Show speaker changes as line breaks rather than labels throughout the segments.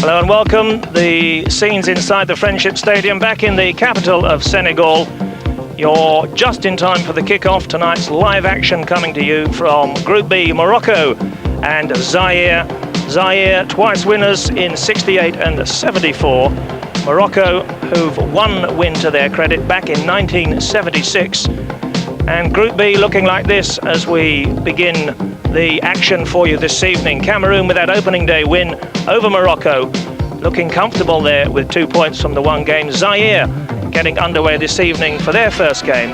Hello and welcome. The scenes inside the Friendship Stadium back in the capital of Senegal. You're just in time for the kick-off. Tonight's live action coming to you from Group B, Morocco and Zaire. Zaire, twice winners in 68 and 74. Morocco, who've one win to their credit back in 1976. And Group B looking like this as we begin the action for you this evening. Cameroon with that opening day win over Morocco, looking comfortable there with 2 points from the one game. Zaire getting underway this evening for their first game.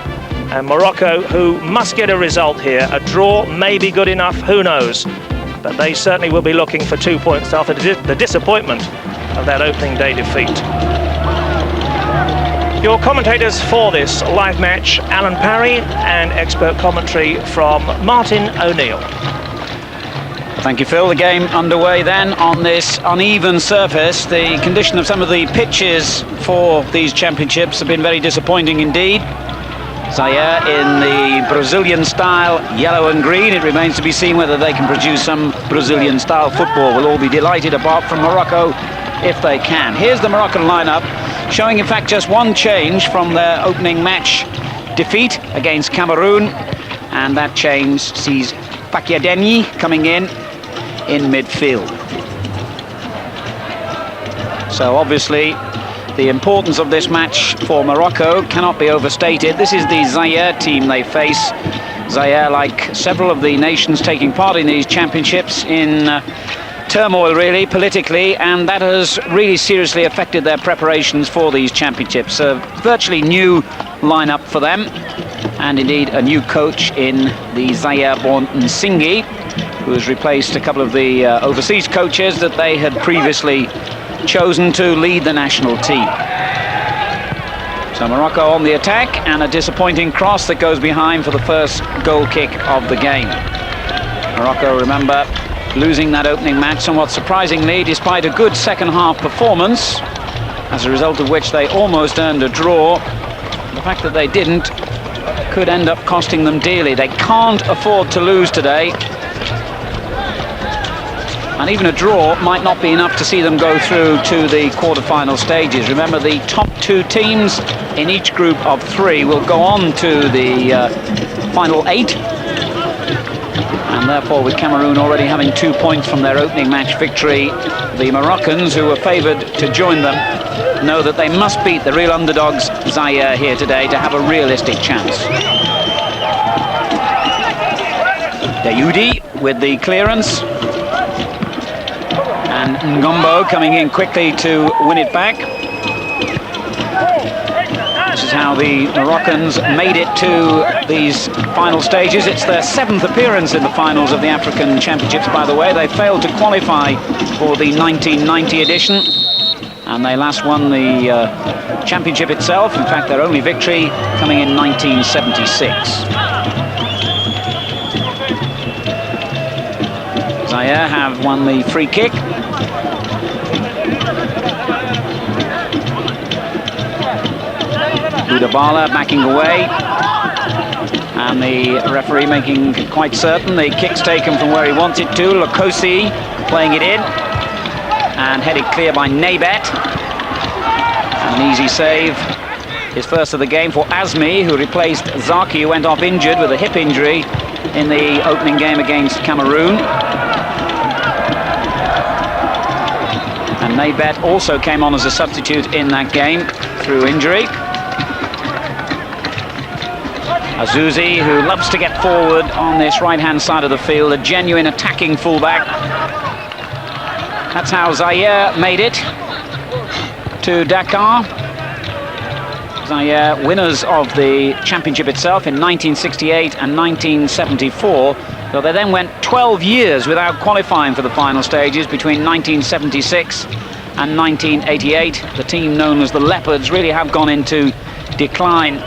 And Morocco, who must get a result here. A draw may be good enough, who knows. But they certainly will be looking for 2 points after the disappointment of that opening day defeat. Your commentators for this live match, Alan Parry, and expert commentary from Martin O'Neill.
Thank you, Phil. The game underway then on this uneven surface. The condition of some of the pitches for these championships have been very disappointing indeed. Zaire in the Brazilian style, yellow and green. It remains to be seen whether they can produce some Brazilian style football. We'll all be delighted, apart from Morocco, if they can. Here's the Moroccan lineup, showing in fact just one change from their opening match defeat against Cameroon, and that change sees Pakiadeni coming in midfield. So obviously the importance of this match for Morocco cannot be overstated. This is the Zaire team they face. Zaire, like several of the nations taking part in these championships, in turmoil really politically, and that has really seriously affected their preparations for these championships. A virtually new lineup for them, and indeed a new coach in the Zaire-born Nsingi, who has replaced a couple of the overseas coaches that they had previously chosen to lead the national team. So Morocco on the attack, and a disappointing cross that goes behind for the first goal kick of the game. Morocco, remember, losing that opening match somewhat surprisingly, despite a good second half performance, as a result of which they almost earned a draw. The fact that they didn't could end up costing them dearly. They can't afford to lose today, and even a draw might not be enough to see them go through to the quarter-final stages. Remember, the top two teams in each group of three will go on to the final 8. And therefore, with Cameroon already having 2 points from their opening match victory, the Moroccans, who were favoured to join them, know that they must beat the real underdogs Zaire here today to have a realistic chance. Dayoudi with the clearance, and Ngombo coming in quickly to win it back. This is how the Moroccans made it to these final stages. It's their 7th appearance in the finals of the African Championships, by the way. They failed to qualify for the 1990 edition, and they last won the championship itself. In fact, their only victory coming in 1976. Zaire have won the free kick. Boudabala backing away, and the referee making quite certain the kick's taken from where he wants it to. Lokosi playing it in, and headed clear by Naybet. An easy save, his first of the game for Azmi, who replaced Zaki, who went off injured with a hip injury in the opening game against Cameroon. And Naybet also came on as a substitute in that game through injury. Azuzi, who loves to get forward on this right-hand side of the field, a genuine attacking fullback. That's how Zaire made it to Dakar. Zaire, winners of the championship itself in 1968 and 1974. So they then went 12 years without qualifying for the final stages between 1976 and 1988. The team known as the Leopards really have gone into decline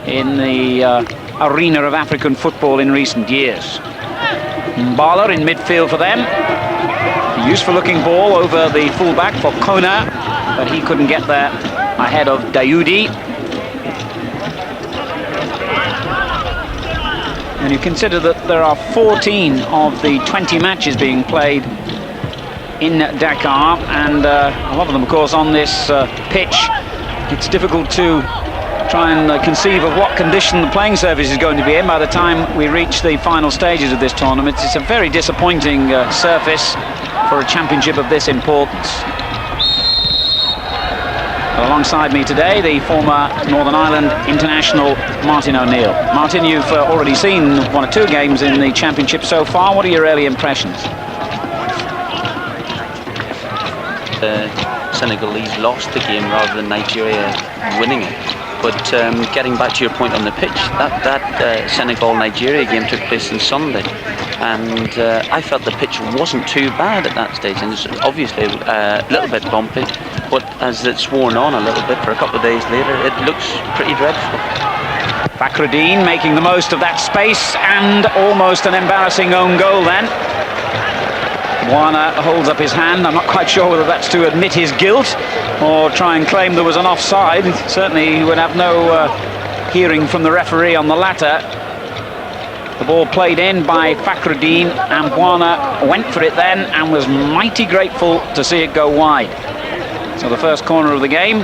in the arena of African football in recent years. Mbala in midfield for them. A useful looking ball over the fullback for Kona, but he couldn't get there ahead of Dayoudi. And you consider that there are 14 of the 20 matches being played in Dakar, and a lot of them, of course, on this pitch. It's difficult to try and conceive of what condition the playing surface is going to be in by the time we reach the final stages of this tournament. It's a very disappointing surface for a championship of this importance. Alongside me today, the former Northern Ireland international Martin O'Neill. Martin, you've already seen 1 or 2 games in the championship so far. What are your early impressions?
Senegalese lost the game rather than Nigeria winning it. But getting back to your point on the pitch, that Senegal-Nigeria game took place on Sunday, and I felt the pitch wasn't too bad at that stage, and it's obviously a little bit bumpy, but as it's worn on a little bit for a couple of days later, it looks pretty dreadful.
Fakhreddine making the most of that space, and almost an embarrassing own goal then. Bwana holds up his hand. I'm not quite sure whether that's to admit his guilt or try and claim there was an offside. Certainly he would have no hearing from the referee on the latter. The ball played in by Fakhreddine, and Bwana went for it then and was mighty grateful to see it go wide. So the first corner of the game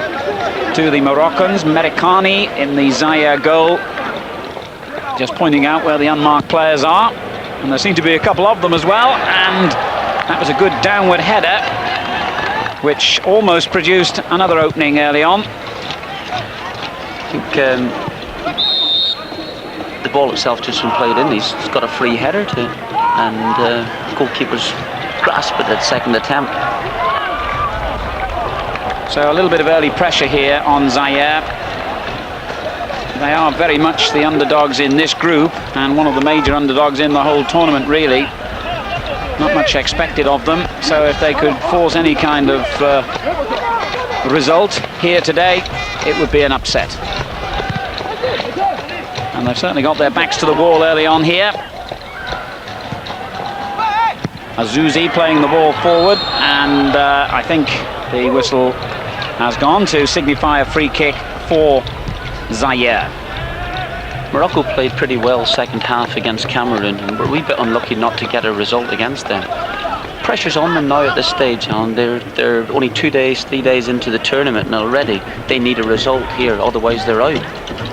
to the Moroccans. Merikani in the Zaire goal, just pointing out where the unmarked players are, and there seem to be a couple of them as well, and that was a good downward header, which almost produced another opening early on.
I think the ball itself just been played in. He's got a free header to it, and goalkeeper's grasped it at second attempt.
So a little bit of early pressure here on Zaire. They are very much the underdogs in this group, and one of the major underdogs in the whole tournament, really. Not much expected of them, so if they could force any kind of result here today, it would be an upset. And they've certainly got their backs to the wall early on here. Azuzi playing the ball forward, and I think the whistle has gone to signify a free kick for Zaire.
Morocco played pretty well second half against Cameroon, and we're a wee bit unlucky not to get a result against them. Pressure's on them now at this stage, and they're only 2 days, 3 days into the tournament, and already they need a result here, otherwise they're out.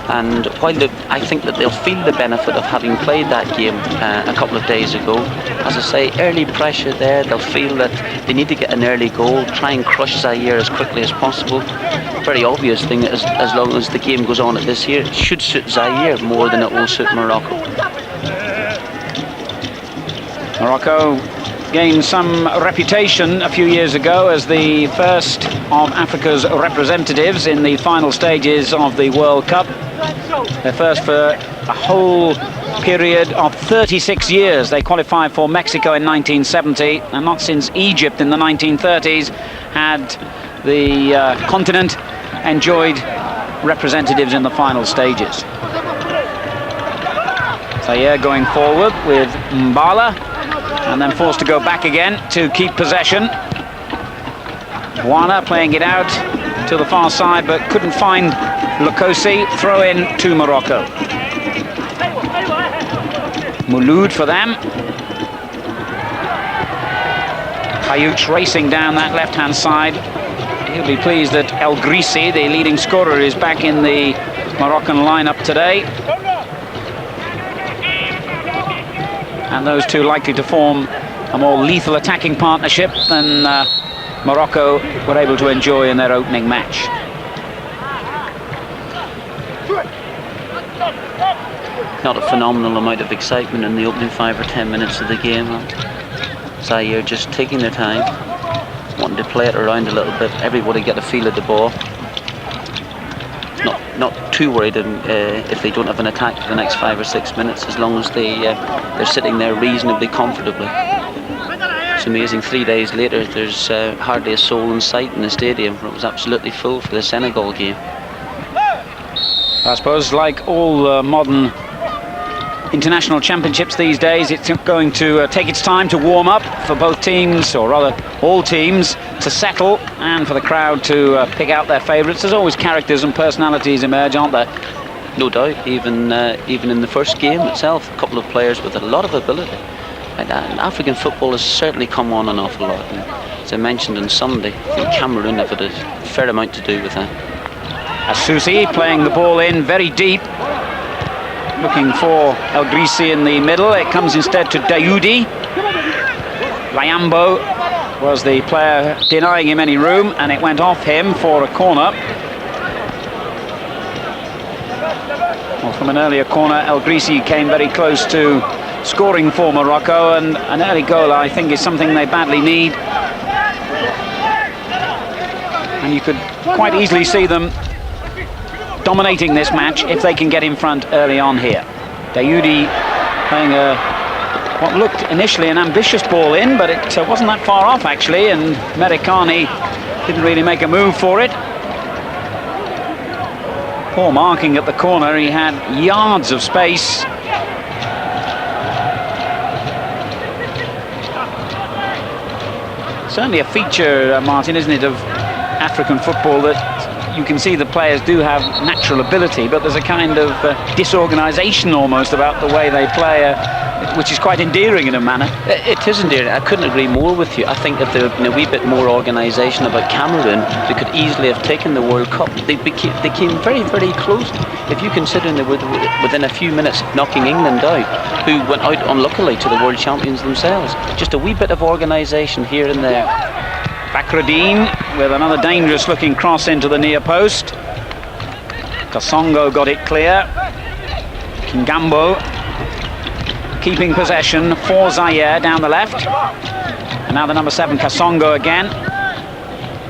And while I think that they'll feel the benefit of having played that game a couple of days ago, as I say, early pressure there, they'll feel that they need to get an early goal, try and crush Zaire as quickly as possible. Very obvious thing, as long as the game goes on at this year, it should suit Zaire more than it will suit Morocco.
Morocco gained some reputation a few years ago as the first of Africa's representatives in the final stages of the World Cup. Their first for a whole period of 36 years. They qualified for Mexico in 1970, and not since Egypt in the 1930s had the continent enjoyed representatives in the final stages. Zaire going forward with Mbala, and then forced to go back again to keep possession. Bwana playing it out to the far side, but couldn't find Lukosi. Throw in to Morocco. Mouloud for them. Hayouch racing down that left-hand side. He'll be pleased that El Grisi, the leading scorer, is back in the Moroccan lineup today. And those two likely to form a more lethal attacking partnership than Morocco were able to enjoy in their opening match.
Not a phenomenal amount of excitement in the opening 5 or 10 minutes of the game. Zaire just taking their time, wanting to play it around a little bit, everybody get a feel of the ball. Not too worried if they don't have an attack for the next 5 or 6 minutes, as long as they're sitting there reasonably comfortably. It's amazing, 3 days later there's hardly a soul in sight in the stadium. It was absolutely full for the Senegal game.
I suppose, like all modern international championships these days, it's going to take its time to warm up for both teams, or rather all teams, to settle, and for the crowd to pick out their favourites. There's always characters and personalities emerge, aren't there?
No doubt, even in the first game itself, a couple of players with a lot of ability. African football has certainly come on an awful lot. And as I mentioned on Sunday, I think Cameroon have had a fair amount to do with that.
Asusi playing the ball in very deep, looking for El Grisi in the middle. It comes instead to Dayoudi. Layambo was the player denying him any room, and it went off him for a corner. Well, from an earlier corner, El Grisi came very close to scoring for Morocco, and an early goal, I think, is something they badly need. And you could quite easily see them dominating this match if they can get in front early on here. Dayoudi playing what looked initially an ambitious ball in, but it wasn't that far off actually, and Merikani didn't really make a move for it. Poor marking at the corner, he had yards of space. Certainly a feature, Martin, isn't it, of African football, that you can see the players do have natural ability, but there's a kind of disorganisation almost about the way they play, which is quite endearing in a manner.
It is endearing. I couldn't agree more with you. I think if there had been a wee bit more organisation about Cameroon, they could easily have taken the World Cup. They came very, very close. If you consider they were within a few minutes of knocking England out, who went out unluckily to the World Champions themselves. Just a wee bit of organisation here and there.
Bakradine with another dangerous looking cross into the near post. Kasongo got it clear. Kingambo keeping possession for Zaire down the left. And now the number 7, Kasongo again.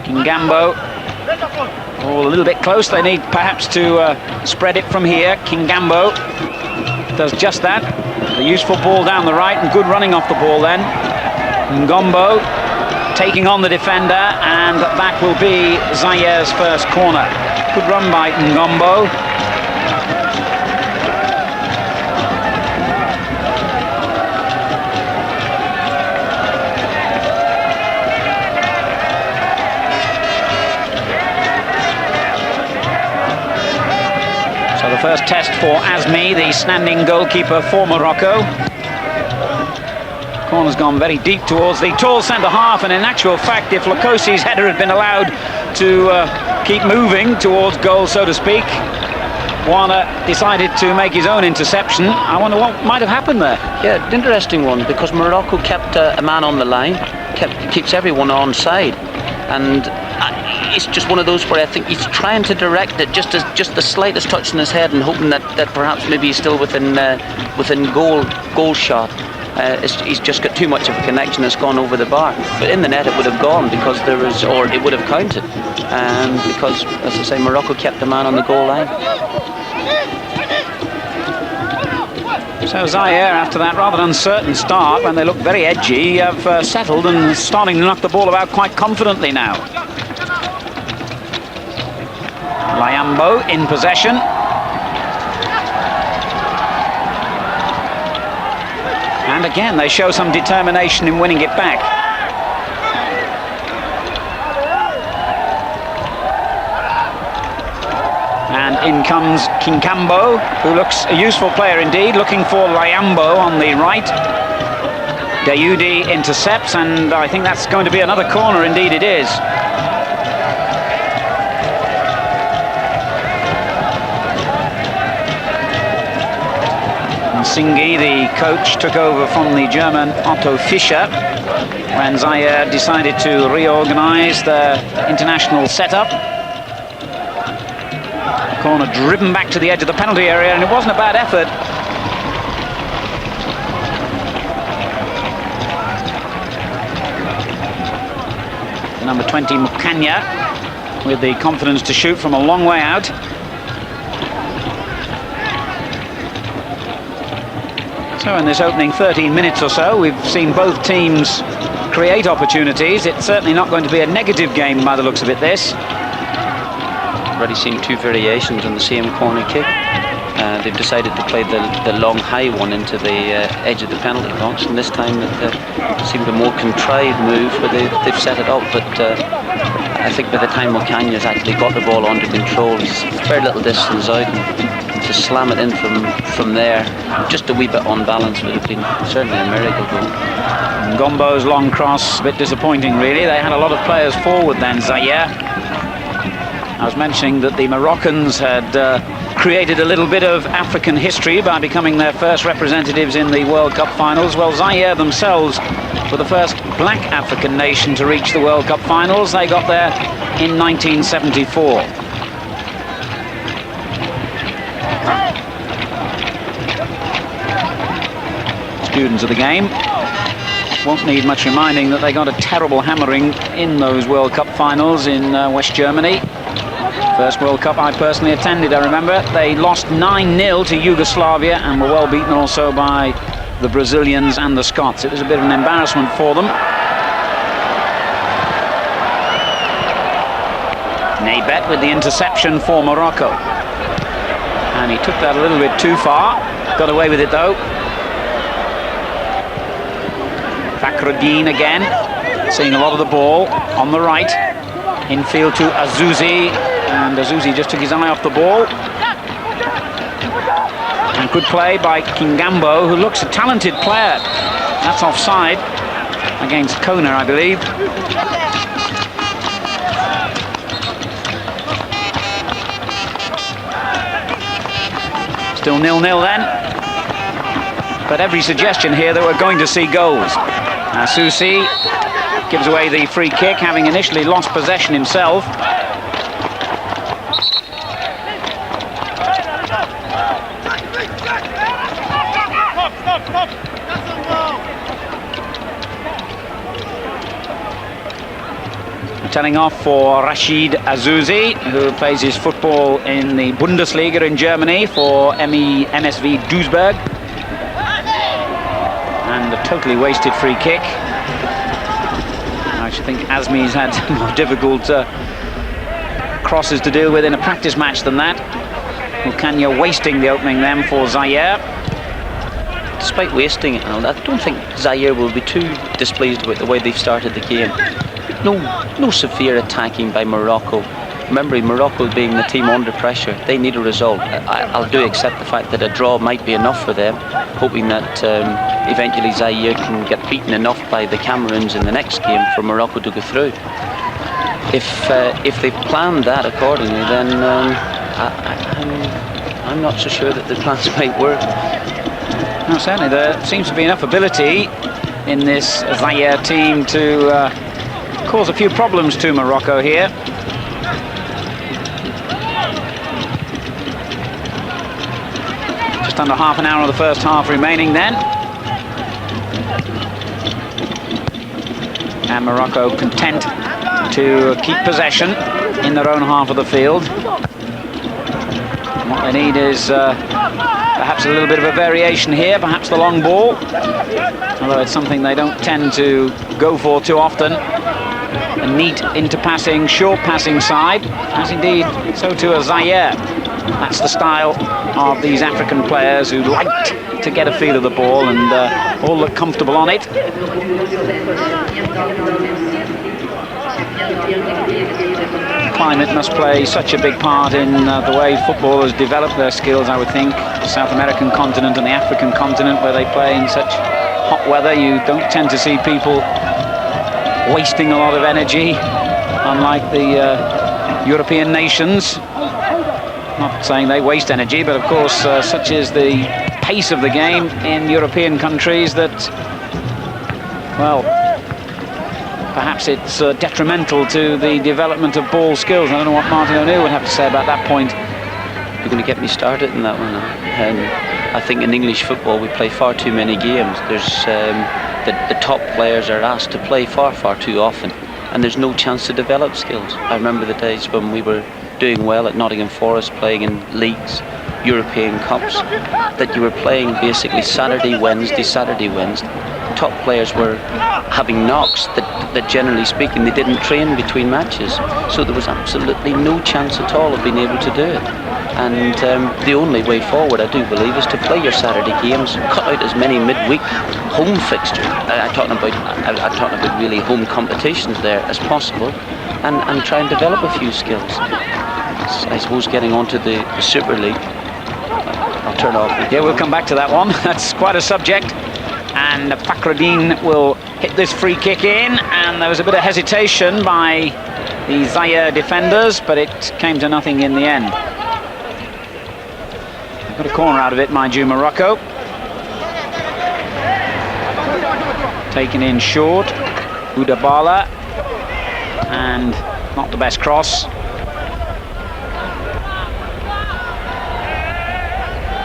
Kingambo. Oh, a little bit close. They need perhaps to spread it from here. Kingambo does just that. A useful ball down the right and good running off the ball then. Ngombo taking on the defender, and that will be Zaire's first corner. Good run by Ngombo. So the first test for Azmi, the standing goalkeeper for Morocco. Corner's gone very deep towards the tall centre-half, and in actual fact, if Lukosi's header had been allowed to keep moving towards goal, so to speak, Wana decided to make his own interception. I wonder what might have happened there.
Yeah, interesting one, because Morocco kept a man on the line, keeps everyone on side, and it's just one of those where I think he's trying to direct it just the slightest touch in his head, and hoping that perhaps maybe he's still within goal shot. He's just got too much of a connection. It's gone over the bar, but in the net it would have gone because it would have counted, because, as I say, Morocco kept the man on the goal line.
So Zaire, after that rather uncertain start, when they looked very edgy, have settled and starting to knock the ball about quite confidently now. Layambo in possession. And again, they show some determination in winning it back. And in comes Kingambo, who looks a useful player indeed, looking for Layambo on the right. Dayoudi intercepts, and I think that's going to be another corner. Indeed it is. Singi, the coach, took over from the German Otto Fischer when Zaire decided to reorganise their international setup. Corner driven back to the edge of the penalty area, and it wasn't a bad effort. Number 20, Mukanya, with the confidence to shoot from a long way out. So in this opening 13 minutes or so, we've seen both teams create opportunities. It's certainly not going to be a negative game by the looks of it, this.
Already seen two variations on the same corner kick. They've decided to play the long high one into the edge of the penalty box, and this time it seemed a more contrived move where they've set it up, but I think by the time Mokanya's actually got the ball under control, he's very little distance out. to slam it in from there, just a wee bit on balance, would have been certainly a miracle goal.
Ngombo's long cross, a bit disappointing really. They had a lot of players forward then, Zaire. I was mentioning that the Moroccans had created a little bit of African history by becoming their first representatives in the World Cup finals. Well, Zaire themselves were the first black African nation to reach the World Cup finals. They got there in 1974. Students of the game won't need much reminding that they got a terrible hammering in those World Cup finals in West Germany. First World Cup I personally attended, I remember. They lost 9-0 to Yugoslavia and were well beaten also by the Brazilians and the Scots. It was a bit of an embarrassment for them. Naybet with the interception for Morocco. And he took that a little bit too far. Got away with it though. Fakhruddin again, seeing a lot of the ball on the right. Infield to Azouzi. And Azouzi just took his eye off the ball. And good play by Kingambo, who looks a talented player. That's offside against Kona, I believe. Still 0-0 then. But every suggestion here that we're going to see goals. Azouzi gives away the free kick, having initially lost possession himself. Turning off for Rashid Azouzi, who plays his football in the Bundesliga in Germany for MSV Duisburg. And a totally wasted free kick. I actually think Azmi's had more difficult crosses to deal with in a practice match than that. Ukanya wasting the opening then for Zaire.
Despite wasting it, I don't think Zaire will be too displeased with the way they've started the game. No severe attacking by Morocco. Remembering Morocco being the team under pressure, they need a result. I'll do accept the fact that a draw might be enough for them, hoping that eventually Zaire can get beaten enough by the Cameroons in the next game for Morocco to go through. If they plan that accordingly, then I'm not so sure that the plans might work.
No, certainly there seems to be enough ability in this Zaire team to cause a few problems to Morocco here. Just under half an hour of the first half remaining then. And Morocco content to keep possession in their own half of the field. And what they need is perhaps a little bit of a variation here, perhaps the long ball. Although it's something they don't tend to go for too often. A neat inter-passing, short passing side, as indeed so too as Zaire. That's the style of these African players who like to get a feel of the ball and all look comfortable on it. Climate must play such a big part in the way footballers develop their skills, I would think. The South American continent and the African continent, where they play in such hot weather, you don't tend to see people wasting a lot of energy, unlike the European nations. Not saying they waste energy, but of course such is the pace of the game in European countries that, well, perhaps it's detrimental to the development of ball skills. I don't know what Martin O'Neill would have to say about that point.
You're going to get me started in that one. I think in English football we play far too many games. There's the top players are asked to play far too often, and there's no chance to develop skills. I remember the days when we were doing well at Nottingham Forest, playing in leagues, European Cups, that you were playing basically Saturday, Wednesday. Top players were having knocks that generally speaking they didn't train between matches, so there was absolutely no chance at all of being able to do it. And the only way forward, I do believe, is to play your Saturday games, cut out as many midweek home fixtures. I'm talking about really home competitions there as possible, and try and develop a few skills. I suppose getting onto the Super League, I'll turn off.
Yeah, we'll come back to that one. That's quite a subject. And Fakhreddine will hit this free kick in, and there was a bit of hesitation by the Zaire defenders, but it came to nothing in the end. Got a corner out of it, mind you, Morocco. Taken in short, Boudabala, and not the best cross.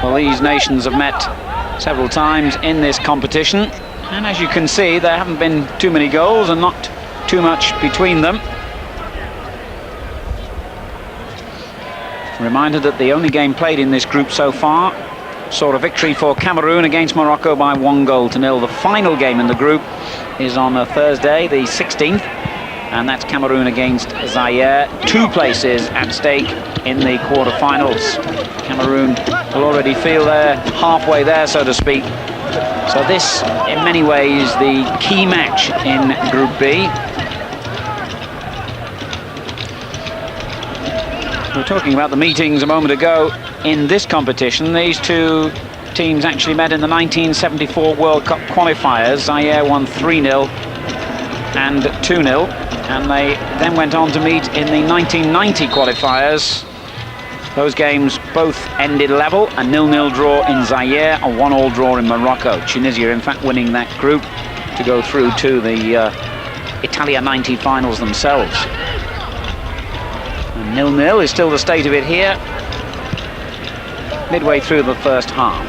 Well, these nations have met several times in this competition, and as you can see, there haven't been too many goals and not too much between them. Reminder that the only game played in this group so far saw a victory for Cameroon against Morocco by 1-0. The final game in the group is on a Thursday, the 16th, and that's Cameroon against Zaire. 2 places at stake in the quarter-finals. Cameroon will already feel they're halfway there, so to speak. So this, in many ways, the key match in Group B. We were talking about the meetings a moment ago in this competition. These two teams actually met in the 1974 World Cup qualifiers. Zaire won 3-0 and 2-0, and they then went on to meet in the 1990 qualifiers. Those games both ended level, a 0-0 draw in Zaire, a 1-1 draw in Morocco. Tunisia, in fact, winning that group to go through to the Italia 90 finals themselves. 0-0 is still the state of it here, midway through the first half.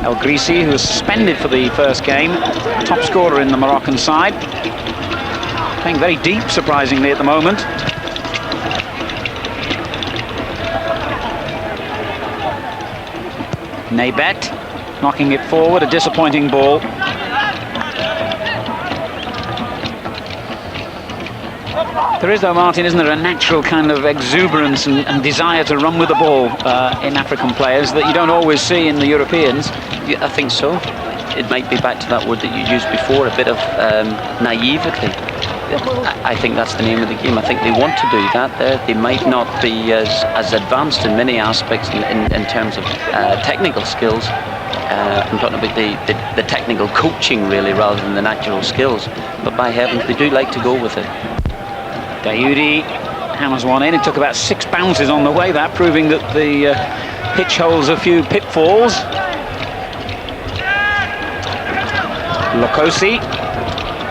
El Grisi, who was suspended for the first game, top scorer in the Moroccan side, playing very deep, surprisingly, at the moment. Naybet knocking it forward, a disappointing ball. There is, though, Martin, isn't there, a natural kind of exuberance and desire to run with the ball in African players that you don't always see in the Europeans?
Yeah, I think so. It might be back to that word that you used before, a bit of naivety. I think that's the name of the game. I think they want to do that. They might not be as advanced in many aspects in terms of technical skills. I'm talking about the technical coaching, really, rather than the natural skills. But by heavens, they do like to go with it.
Dayoudi hammers one in. It took about 6 bounces on the way, that proving that the pitch holds a few pitfalls. Lokosi,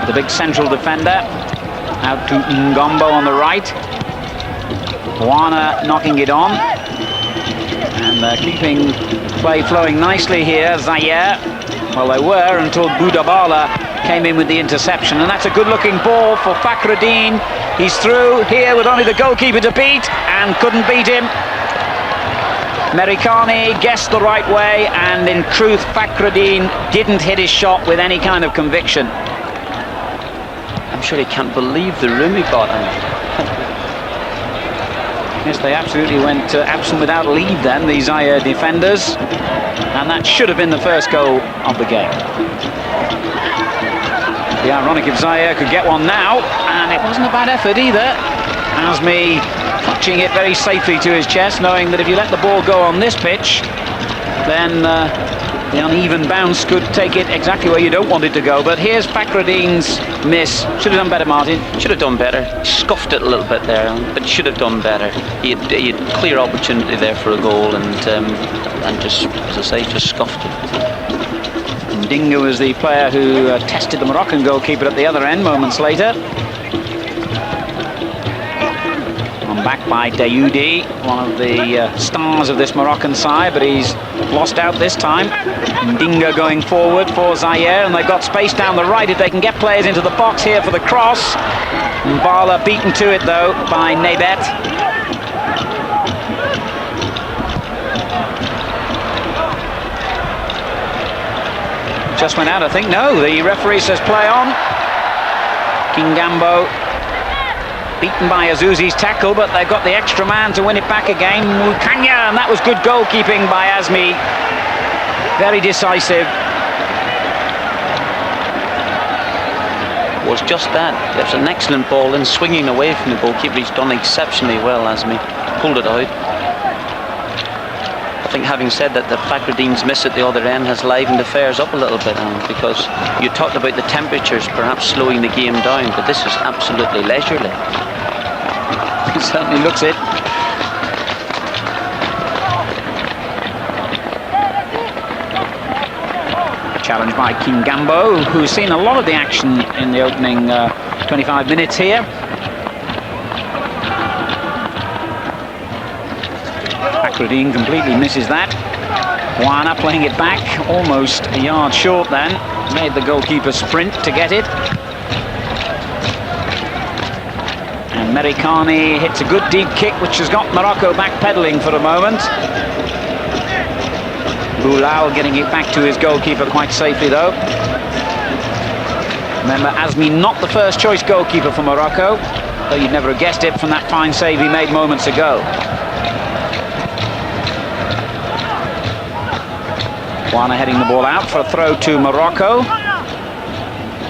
the big central defender, out to Ngombo on the right. Wana knocking it on, and keeping play flowing nicely here. Zaire, well, they were until Boudabala came in with the interception, and that's a good-looking ball for Fakhreddine. He's through here with only the goalkeeper to beat, and couldn't beat him. Merikani guessed the right way, and in truth, Fakhreddine didn't hit his shot with any kind of conviction.
I'm sure he can't believe the room he got in.
Yes, they absolutely went absent without leave then, the Zaire defenders, and that should have been the first goal of the game. The ironic if Zaire could get one now, and it wasn't a bad effort either. Azmi clutching it very safely to his chest, knowing that if you let the ball go on this pitch, then the uneven bounce could take it exactly where you don't want it to go. But here's Fakhreddine's miss. Should have done better, Martin.
Should have done better. Scuffed it a little bit there, but should have done better. He had clear opportunity there for a goal, and just, as I say, just scuffed it.
Ndinga was the player who tested the Moroccan goalkeeper at the other end moments later. Back by Dayoudi, one of the stars of this Moroccan side, but he's lost out this time. Ndinga going forward for Zaire, and they've got space down the right if they can get players into the box here for the cross. Mbala beaten to it though by Naybet. Just went out, I think. No, the referee says play on. Kingambo beaten by Azuzi's tackle, but they've got the extra man to win it back again. Mukanya, and that was good goalkeeping by Azmi. Very decisive.
Was just that. It was an excellent ball, and swinging away from the goalkeeper. He's done exceptionally well, Azmi. Pulled it out. think, having said that, the Fakhreddin's miss at the other end has livened affairs up a little bit, because you talked about the temperatures perhaps slowing the game down, but this is absolutely leisurely.
It certainly looks it. Challenged by Kingambo, who's seen a lot of the action in the opening 25 minutes here. Fakhreddin completely misses that. Wana playing it back, almost a yard short then. Made the goalkeeper sprint to get it. And Merikani hits a good deep kick, which has got Morocco backpedaling for a moment. Boulal getting it back to his goalkeeper quite safely though. Remember, Azmi not the first choice goalkeeper for Morocco, though you'd never have guessed it from that fine save he made moments ago. Wana heading the ball out for a throw to Morocco.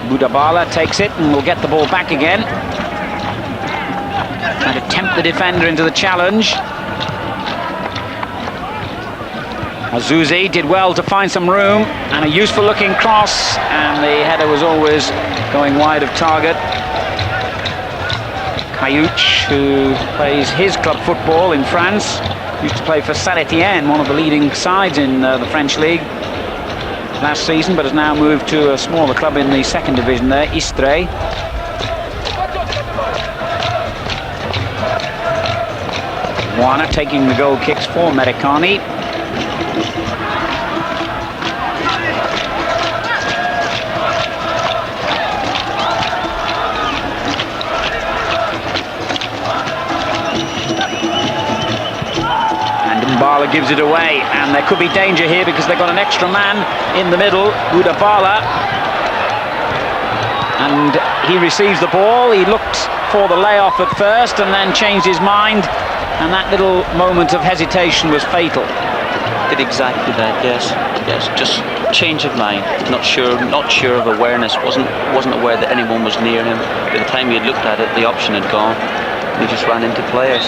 Boudabala takes it and will get the ball back again. Trying to tempt the defender into the challenge. Azuzi did well to find some room, and a useful looking cross, and the header was always going wide of target. Kayouch, who plays his club football in France, used to play for Saint-Étienne, one of the leading sides in the French league last season, but has now moved to a smaller club in the second division there, Istres. Wana taking the goal kicks for Merikani. Mbala gives it away, and there could be danger here because they've got an extra man in the middle, Boudabala, and he receives the ball. He looked for the layoff at first and then changed his mind, and that little moment of hesitation was fatal.
Did exactly that, yes, just change of mind, not sure of awareness, wasn't aware that anyone was near him. By the time he had looked at it, the option had gone, and he just ran into players.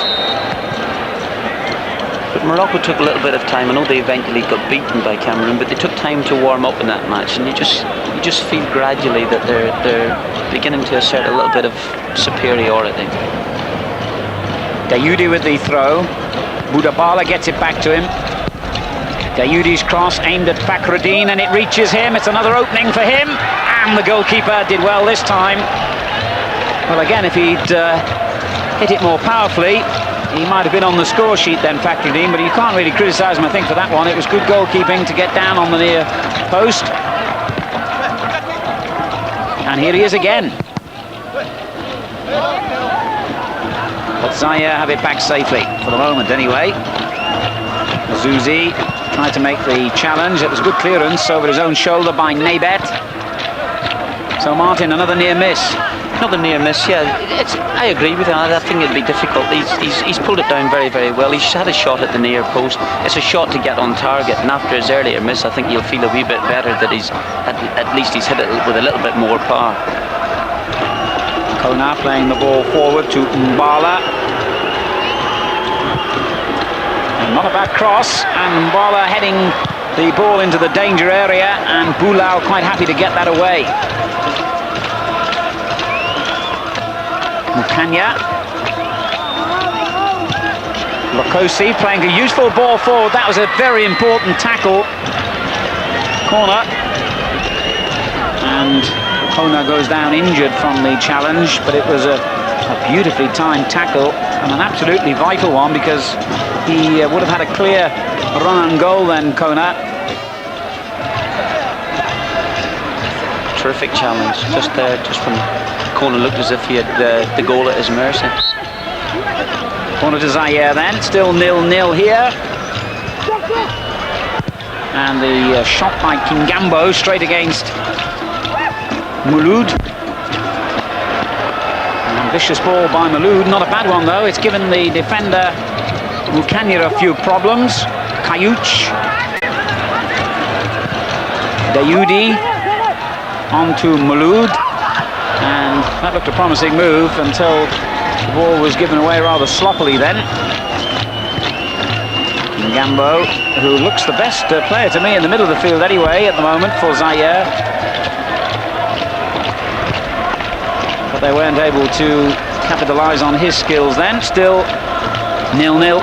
But Morocco took a little bit of time. I know they eventually got beaten by Cameroon, but they took time to warm up in that match, and you just feel gradually that they're beginning to assert a little bit of superiority.
Dayoudi with the throw. Boudabala gets it back to him. Dayoudi's cross aimed at Fakhreddin, and it reaches him. It's another opening for him, and the goalkeeper did well this time. Well, again, if he'd hit it more powerfully, he might have been on the score sheet then, Fakhreddin, but you can't really criticise him, I think, for that one. It was good goalkeeping to get down on the near post. And here he is again. But Zaire have it back safely, for the moment anyway. Azuzi tried to make the challenge. It was good clearance over his own shoulder by Nebet. So Martin, another near miss.
Another near miss, yeah. I agree with him. I think it'd be difficult. He's pulled it down very, very well. He's had a shot at the near post. It's a shot to get on target, and after his earlier miss, I think he'll feel a wee bit better that at least he's hit it with a little bit more power.
Kona playing the ball forward to Mbala. And not a bad cross, and Mbala heading the ball into the danger area, and Boulal quite happy to get that away. Mukanya. Lokosi playing a useful ball forward. That was a very important tackle. Corner. And Kona goes down injured from the challenge, but it was a beautifully timed tackle, and an absolutely vital one, because he would have had a clear run and goal then, Kona.
Terrific challenge, just there, just when Kona looked as if he had the goal at his mercy.
Corner to Zaire then, still 0-0 here. And the shot by Kingambo straight against Mouloud. An ambitious ball by Mouloud, not a bad one though. It's given the defender Mukanya a few problems. Kayouch. Dayoudi onto Mouloud. And that looked a promising move until the ball was given away rather sloppily then. Ngambo, who looks the best player to me in the middle of the field anyway at the moment for Zaire. But they weren't able to capitalise on his skills then. Still 0-0.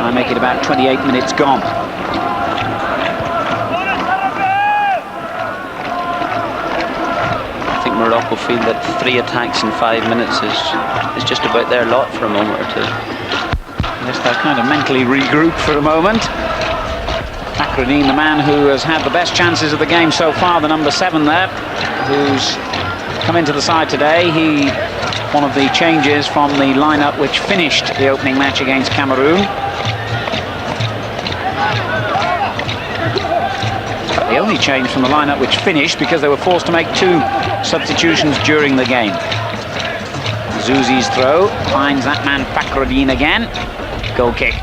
I make it about 28 minutes gone.
I think Morocco feel that 3 attacks in 5 minutes is just about their lot for a moment or two.
Yes, they're kind of mentally regrouped for a moment. Fakhreddine, the man who has had the best chances of the game so far, the number 7 there, who's come into the side today. He, one of the changes from the lineup which finished the opening match against Cameroon. The only change from the lineup which finished because they were forced to make 2 substitutions during the game. Zuzi's throw finds that man Fakhreddine again. Goal kick.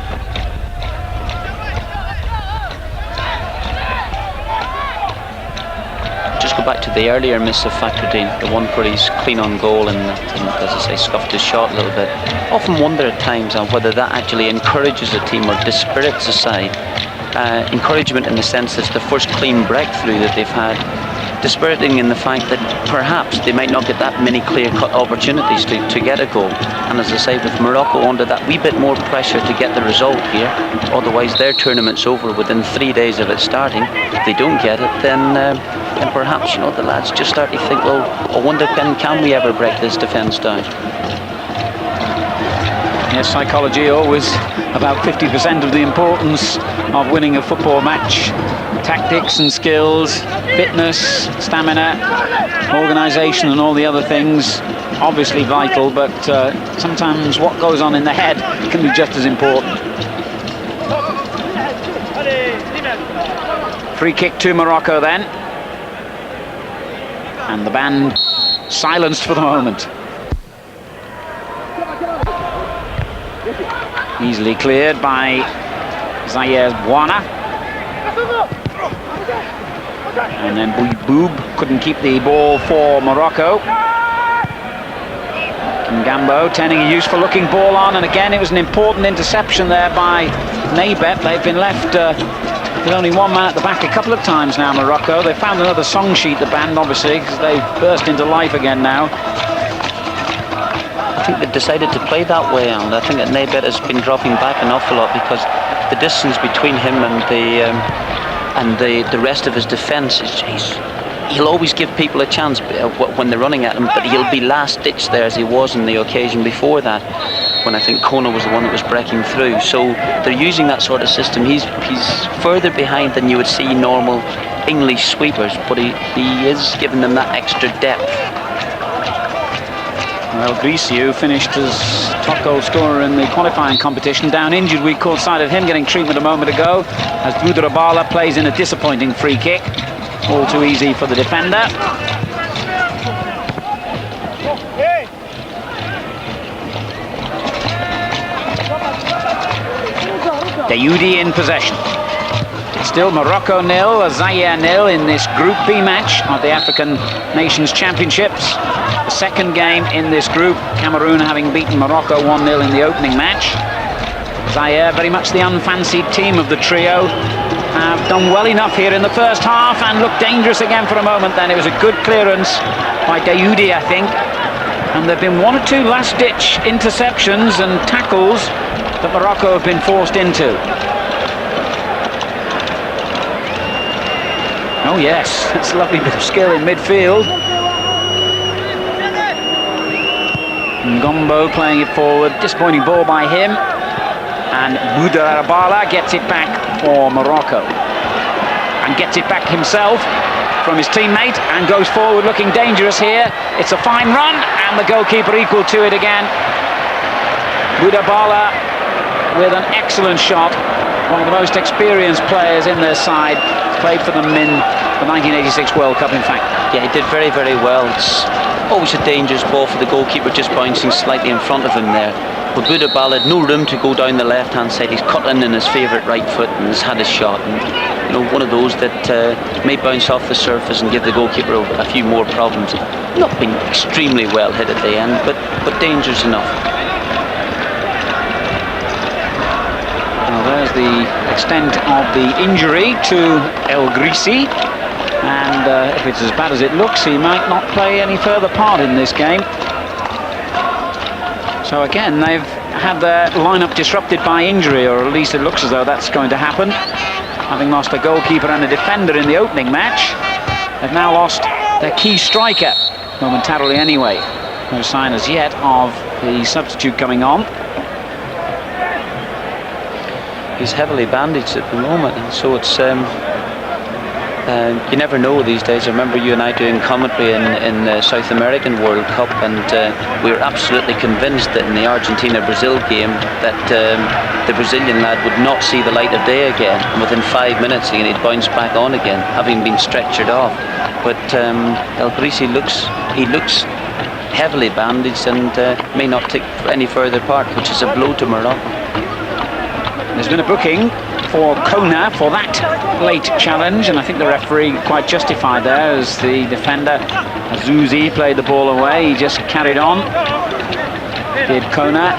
Just go back to the earlier miss of Fakhreddine, the one where he's clean on goal and as I say, scuffed his shot a little bit. Often wonder at times on whether that actually encourages a team or dispirits a side. Encouragement in the sense it's the first clean breakthrough that they've had. Dispiriting in the fact that perhaps they might not get that many clear-cut opportunities to get a goal. And as I say, with Morocco under that wee bit more pressure to get the result here, otherwise their tournament's over within 3 days of it starting. If they don't get it, then perhaps, you know, the lads just start to think, well, I wonder can we ever break this defence down?
Yes, psychology always about 50% of the importance of winning a football match. Tactics and skills, fitness, stamina, organisation and all the other things, obviously vital, but sometimes what goes on in the head can be just as important. Free kick to Morocco then. And the band silenced for the moment. Easily cleared by Zaire's Bouana. And then Boob couldn't keep the ball for Morocco. Ngambo turning a useful looking ball on, and again it was an important interception there by Naybet. They've been left with only one man at the back a couple of times now, Morocco. They found another song sheet, the band, obviously, because they've burst into life again now.
I think they've decided to play that way, and I think that Naybet has been dropping back an awful lot because the distance between him and the rest of his defence is, he'll always give people a chance when they're running at him, but he'll be last ditch there as he was in the occasion before that, when I think Kona was the one that was breaking through. So they're using that sort of system. He's further behind than you would see normal English sweepers, but he is giving them that extra depth.
Well, Grisiu finished as top goal scorer in the qualifying competition. Down injured, we caught sight of him getting treatment a moment ago as Boudrabala plays in a disappointing free kick. All too easy for the defender. Dayoudi in possession. It's still Morocco 0, Zaire 0 in this Group B match of the African Nations Championships. The second game in this group, Cameroon having beaten Morocco 1-0 in the opening match. Zaire, very much the unfancied team of the trio, have done well enough here in the first half and looked dangerous again for a moment then. It was a good clearance by Dayoudi, I think. And there have been 1 or 2 last-ditch interceptions and tackles that Morocco have been forced into. Oh yes, that's a lovely bit of skill in midfield. Ngombo playing it forward, disappointing ball by him. And Boudrabala gets it back for Morocco. And gets it back himself from his teammate and goes forward looking dangerous here. It's a fine run and the goalkeeper equal to it again. Boudrabala with an excellent shot. One of the most experienced players in their side. Played for them in the 1986 World Cup, in fact.
Yeah, he did very, very well. It's always a dangerous ball for the goalkeeper, just bouncing slightly in front of him there. But Boudrabala had no room to go down the left-hand side. He's cut in his favourite right foot and has had his shot. And, you know, one of those that may bounce off the surface and give the goalkeeper a few more problems. Not being extremely well hit at the end, but dangerous enough.
Well, there's the extent of the injury to El Grisi, and if it's as bad as it looks, he might not play any further part in this game. So again, they've had their lineup disrupted by injury, or at least it looks as though that's going to happen. Having lost a goalkeeper and a defender in the opening match, they've now lost their key striker, momentarily anyway. No sign as yet of the substitute coming on.
He's heavily bandaged at the moment, and so it's you never know these days. I remember you and I doing commentary in the South American World Cup, and we were absolutely convinced that in the Argentina-Brazil game that the Brazilian lad would not see the light of day again, and within 5 minutes he'd bounce back on again, having been stretchered off. But El Grisi looks heavily bandaged and may not take any further part, which is a blow to Morocco.
There's been a booking for Kona for that late challenge, and I think the referee quite justified there, as the defender Azuzi played the ball away. He just carried on, did Kona.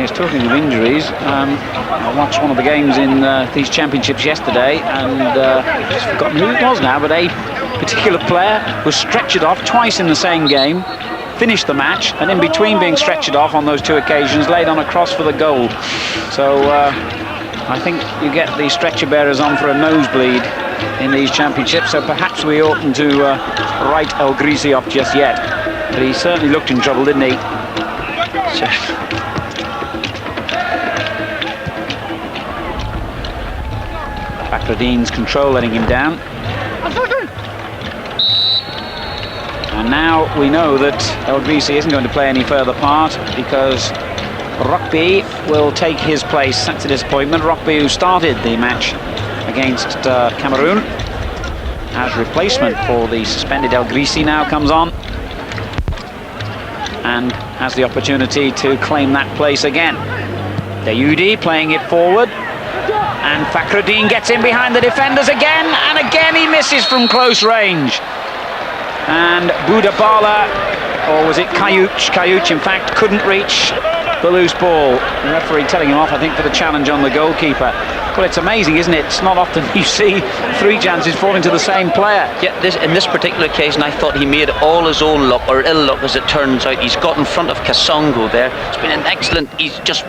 Yes, talking of injuries, I watched one of the games in these championships yesterday, and I've just forgotten who it was now, but a particular player was stretchered off twice in the same game, finished the match, and in between being stretchered off on those two occasions, laid on a cross for the goal. So I think you get the stretcher bearers on for a nosebleed in these championships, so perhaps we oughtn't to write El Grisi off just yet. But he certainly looked in trouble, didn't he? Bakradin's control letting him down. And now we know that El Grisi isn't going to play any further part, because Rockby will take his place. That's a disappointment. Rockby, who started the match against Cameroon as replacement for the suspended El Grisi, now comes on and has the opportunity to claim that place again. Dayoudi playing it forward, and Fakhreddine gets in behind the defenders again, and again he misses from close range. And Boudabala, or was it Kayuch? Kayuch, in fact, couldn't reach the loose ball. The referee telling him off, I think, for the challenge on the goalkeeper. Well, it's amazing, isn't it? It's not often you see three chances falling to the same player.
Yeah, in this particular occasion, I thought he made all his own luck, or ill luck as it turns out. He's got in front of Kasongo there. It's been an excellent, he's just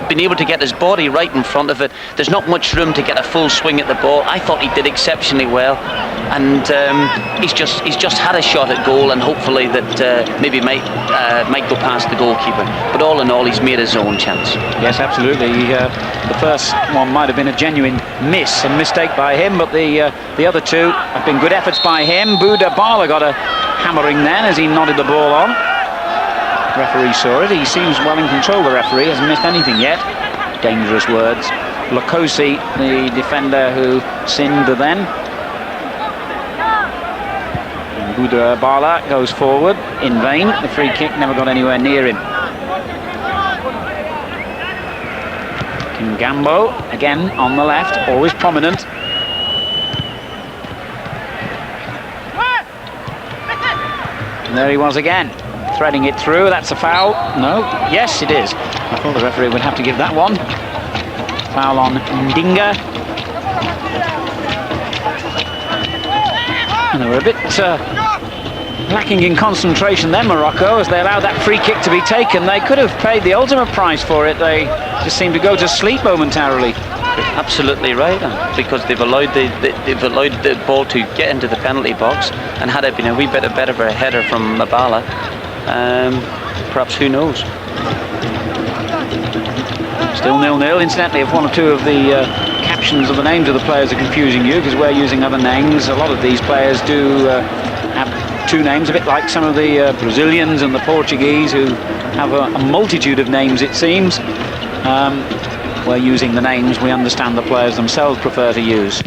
been able to get his body right in front of it. There's not much room to get a full swing at the ball. I thought he did exceptionally well, and he's just had a shot at goal, and hopefully that maybe might go past the goalkeeper. But all in all, he's made his own chance.
Yes, absolutely. The first one might have been a genuine miss and mistake by him, but the other two have been good efforts by him. Boudabala got a hammering then as he nodded the ball on. The referee saw it. He seems well in control, the referee. Hasn't missed anything yet. Dangerous words. Lokosi, the defender who sinned then. And Boudabala goes forward in vain. The free kick never got anywhere near him. Gambo again on the left, always prominent. And there he was again, threading it through. That's a foul. No, yes it is. I thought the referee would have to give that one. Foul on Ndinga. And they were a bit lacking in concentration then, Morocco, as they allowed that free kick to be taken. They could have paid the ultimate price for it. They just seemed to go to sleep momentarily.
Absolutely right, because they've allowed the ball to get into the penalty box, and had it been a wee bit better of a header from Mabala, perhaps, who knows.
Still 0-0. Incidentally, if one or two of the captions of the names of the players are confusing you, because we're using other names, a lot of these players do have two names, a bit like some of the Brazilians and the Portuguese, who have a multitude of names, it seems. We're using the names we understand the players themselves prefer to use.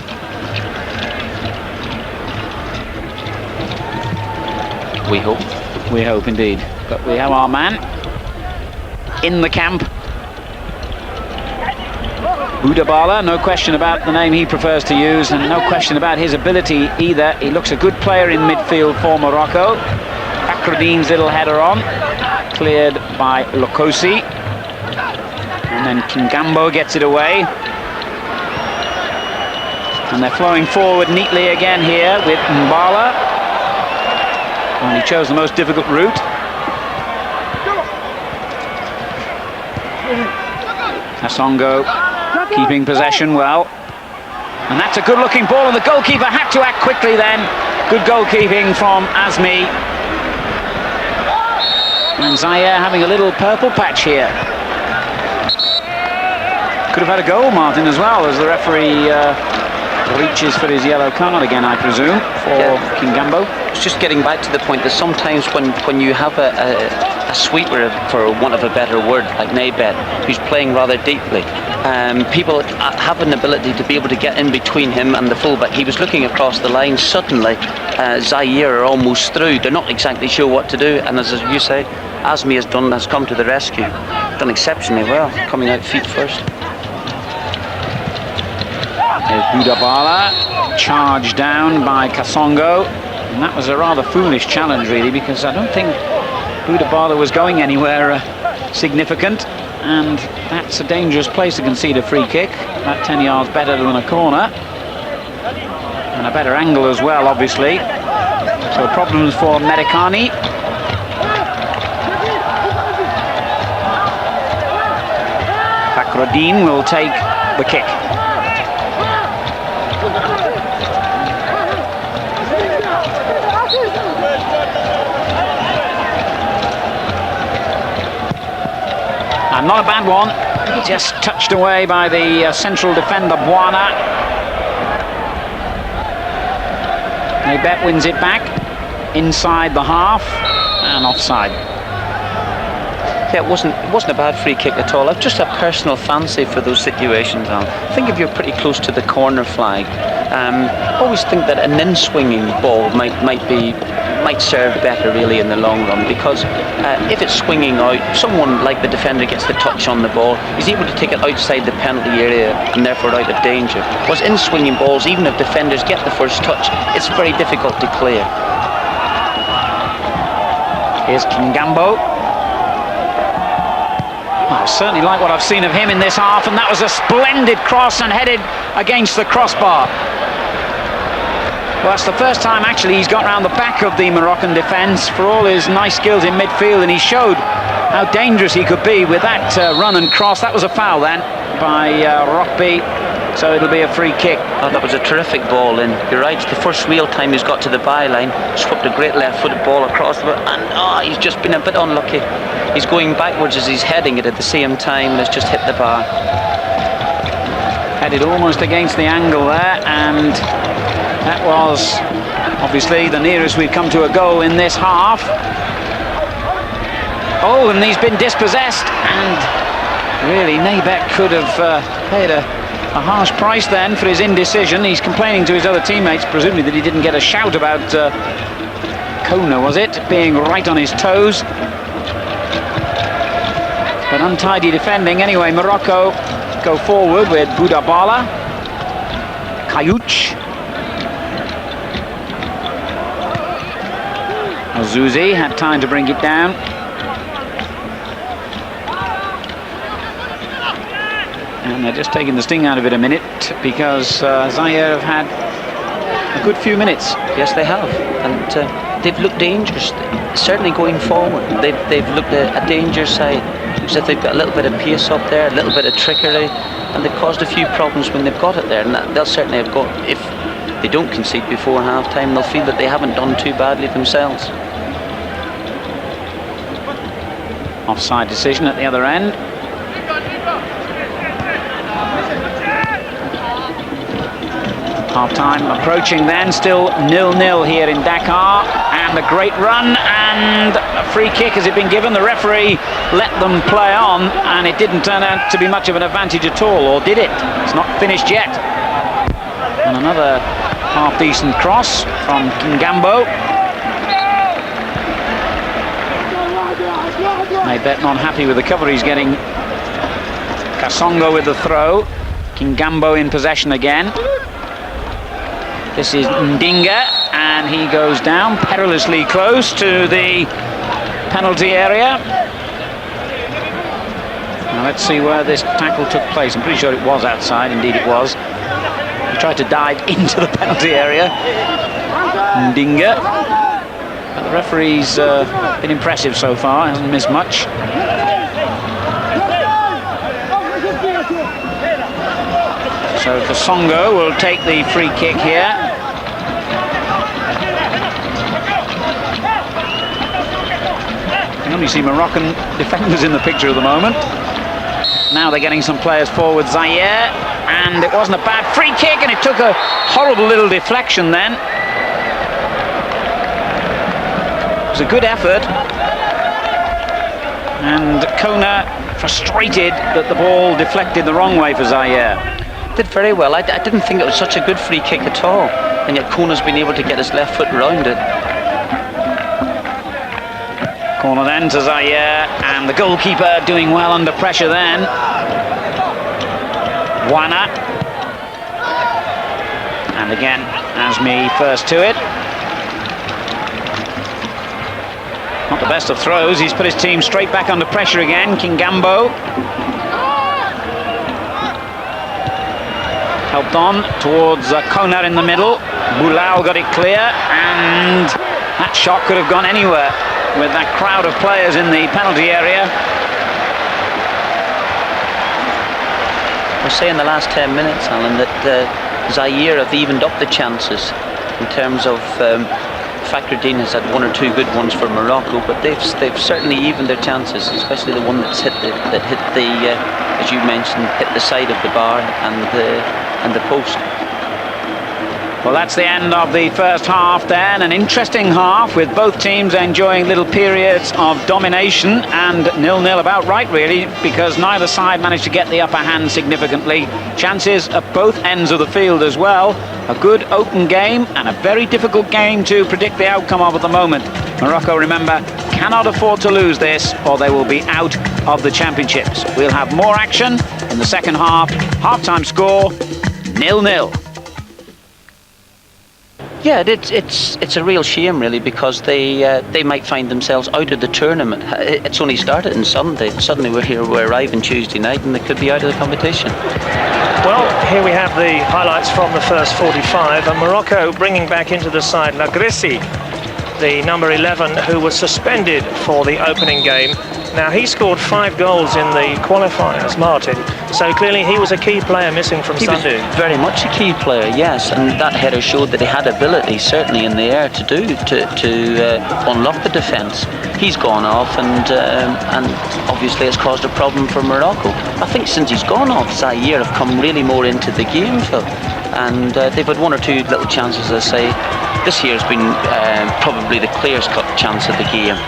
We hope.
We hope indeed. But we have our man in the camp. Boudabala, no question about the name he prefers to use, and no question about his ability either. He looks a good player in midfield for Morocco. Fakhreddine's little header on. cleared by Lokosi. And then Kingambo gets it away. And they're flowing forward neatly again here with Mbala. And he chose the most difficult route. Kasongo keeping possession well. And that's a good-looking ball, and the goalkeeper had to act quickly then. Good goalkeeping from Azmi. And Zaire having a little purple patch here. Could have had a goal, Martin, as well, as the referee reaches for his yellow card again, I presume, for Kingambo.
It's just getting back to the point that sometimes when you have a sweeper, for want of a better word, like Naybet, who's playing rather deeply, people have an ability to be able to get in between him and the fullback. He was looking across the line. Suddenly, Zaire are almost through. They're not exactly sure what to do, and as you say, Azmi has come to the rescue. Done exceptionally well, coming out feet first.
There's Budabala, charged down by Kasongo. And that was a rather foolish challenge, really, because I don't think Budabala was going anywhere significant. And that's a dangerous place to concede a free kick. About 10 yards better than a corner. And a better angle as well, obviously. So problems for Medicani. Fakhruddin will take the kick. And not a bad one, just touched away by the central defender, Buana. Naybet wins it back, inside the half, and offside.
Yeah, it wasn't a bad free kick at all. I've just a personal fancy for those situations, Al. I think if you're pretty close to the corner flag, I always think that an in-swinging ball might serve better really in the long run, because if it's swinging out, someone like the defender gets the touch on the ball, he's able to take it outside the penalty area and therefore out of danger. Whereas in swinging balls, even if defenders get the first touch, it's very difficult to clear.
Here's Kingambo. I certainly like what I've seen of him in this half, and that was a splendid cross and headed against the crossbar. Well, that's the first time actually he's got round the back of the Moroccan defence for all his nice skills in midfield, and he showed how dangerous he could be with that run and cross. That was a foul then by Rockby, so it'll be a free kick.
Oh, that was a terrific ball in. You're right, it's the first real time he's got to the byline, swept a great left-footed ball across the, and he's just been a bit unlucky. He's going backwards as he's heading it at the same time, and has just hit the bar.
Headed almost against the angle there, and that was obviously the nearest we've come to a goal in this half. Oh, and he's been dispossessed, and really Naybet could have paid a harsh price then for his indecision. He's complaining to his other teammates, presumably that he didn't get a shout about Kona, was it, being right on his toes. But untidy defending. Anyway, Morocco go forward with Budabala, Kayouch. Azouzi had time to bring it down. And they're just taking the sting out of it a minute, because Zaire have had a good few minutes.
Yes, they have, and they've looked dangerous. Certainly going forward, they've looked a danger side. Looks like they've got a little bit of pace up there, a little bit of trickery, and they've caused a few problems when they've got it there. And they'll certainly have got, if they don't concede before half-time, they'll feel that they haven't done too badly themselves.
Offside decision at the other end. Half-time approaching then, still 0-0 here in Dakar, and a great run, and a free kick has it been given. The referee let them play on, and it didn't turn out to be much of an advantage at all, or did it? It's not finished yet. And another half-decent cross from Kingambo. Naybet not happy with the cover he's getting. Kasongo with the throw. Kingambo in possession again. This is Ndinga, and he goes down perilously close to the penalty area. Now let's see where this tackle took place. I'm pretty sure it was outside, indeed it was. He tried to dive into the penalty area. Ndinga. But the referee's been impressive so far, hasn't missed much. So Kasongo will take the free kick here. You can only see Moroccan defenders in the picture at the moment. Now they're getting some players forward. Zaire, and it wasn't a bad free kick, and it took a horrible little deflection then. It was a good effort. And Kona frustrated that the ball deflected the wrong way for Zaire.
Did very well. I didn't think it was such a good free kick at all, and yet Kona's been able to get his left foot around it.
Corner then to Zaire, and the goalkeeper doing well under pressure then. Wana. And again, Azmi first to it. Not the best of throws. He's put his team straight back under pressure again. Kingambo. Helped on towards Kona in the middle. Bulao got it clear, and that shot could have gone anywhere with that crowd of players in the penalty area.
I was saying the last 10 minutes, Alan, that Zaire have evened up the chances in terms of Fakhreddin has had one or two good ones for Morocco, but they've certainly evened their chances, especially the one that's hit the as you mentioned, hit the side of the bar and the post.
Well, that's the end of the first half then. An interesting half with both teams enjoying little periods of domination, and 0-0 about right really, because neither side managed to get the upper hand significantly. Chances at both ends of the field as well. A good open game, and a very difficult game to predict the outcome of at the moment. Morocco, remember, cannot afford to lose this or they will be out of the championships. We'll have more action in the second half. Half-time score, 0-0.
Yeah, it's a real shame really, because they might find themselves out of the tournament. It's only started on Sunday. Suddenly we're arriving Tuesday night and they could be out of the competition.
Well, here we have the highlights from the first 45, and Morocco bringing back into the side Lagrisi, the number 11, who was suspended for the opening game. Now, he scored 5 goals in the qualifiers, Martin, so clearly he was a key player missing from Sunday.
He was very much a key player, yes, and that header showed that he had ability, certainly in the air, to unlock the defence. He's gone off, and obviously it's caused a problem for Morocco. I think since he's gone off, Zaire have come really more into the game, Phil, and they've had one or two little chances, as I say. This year has been probably the clearest cut chance of the game.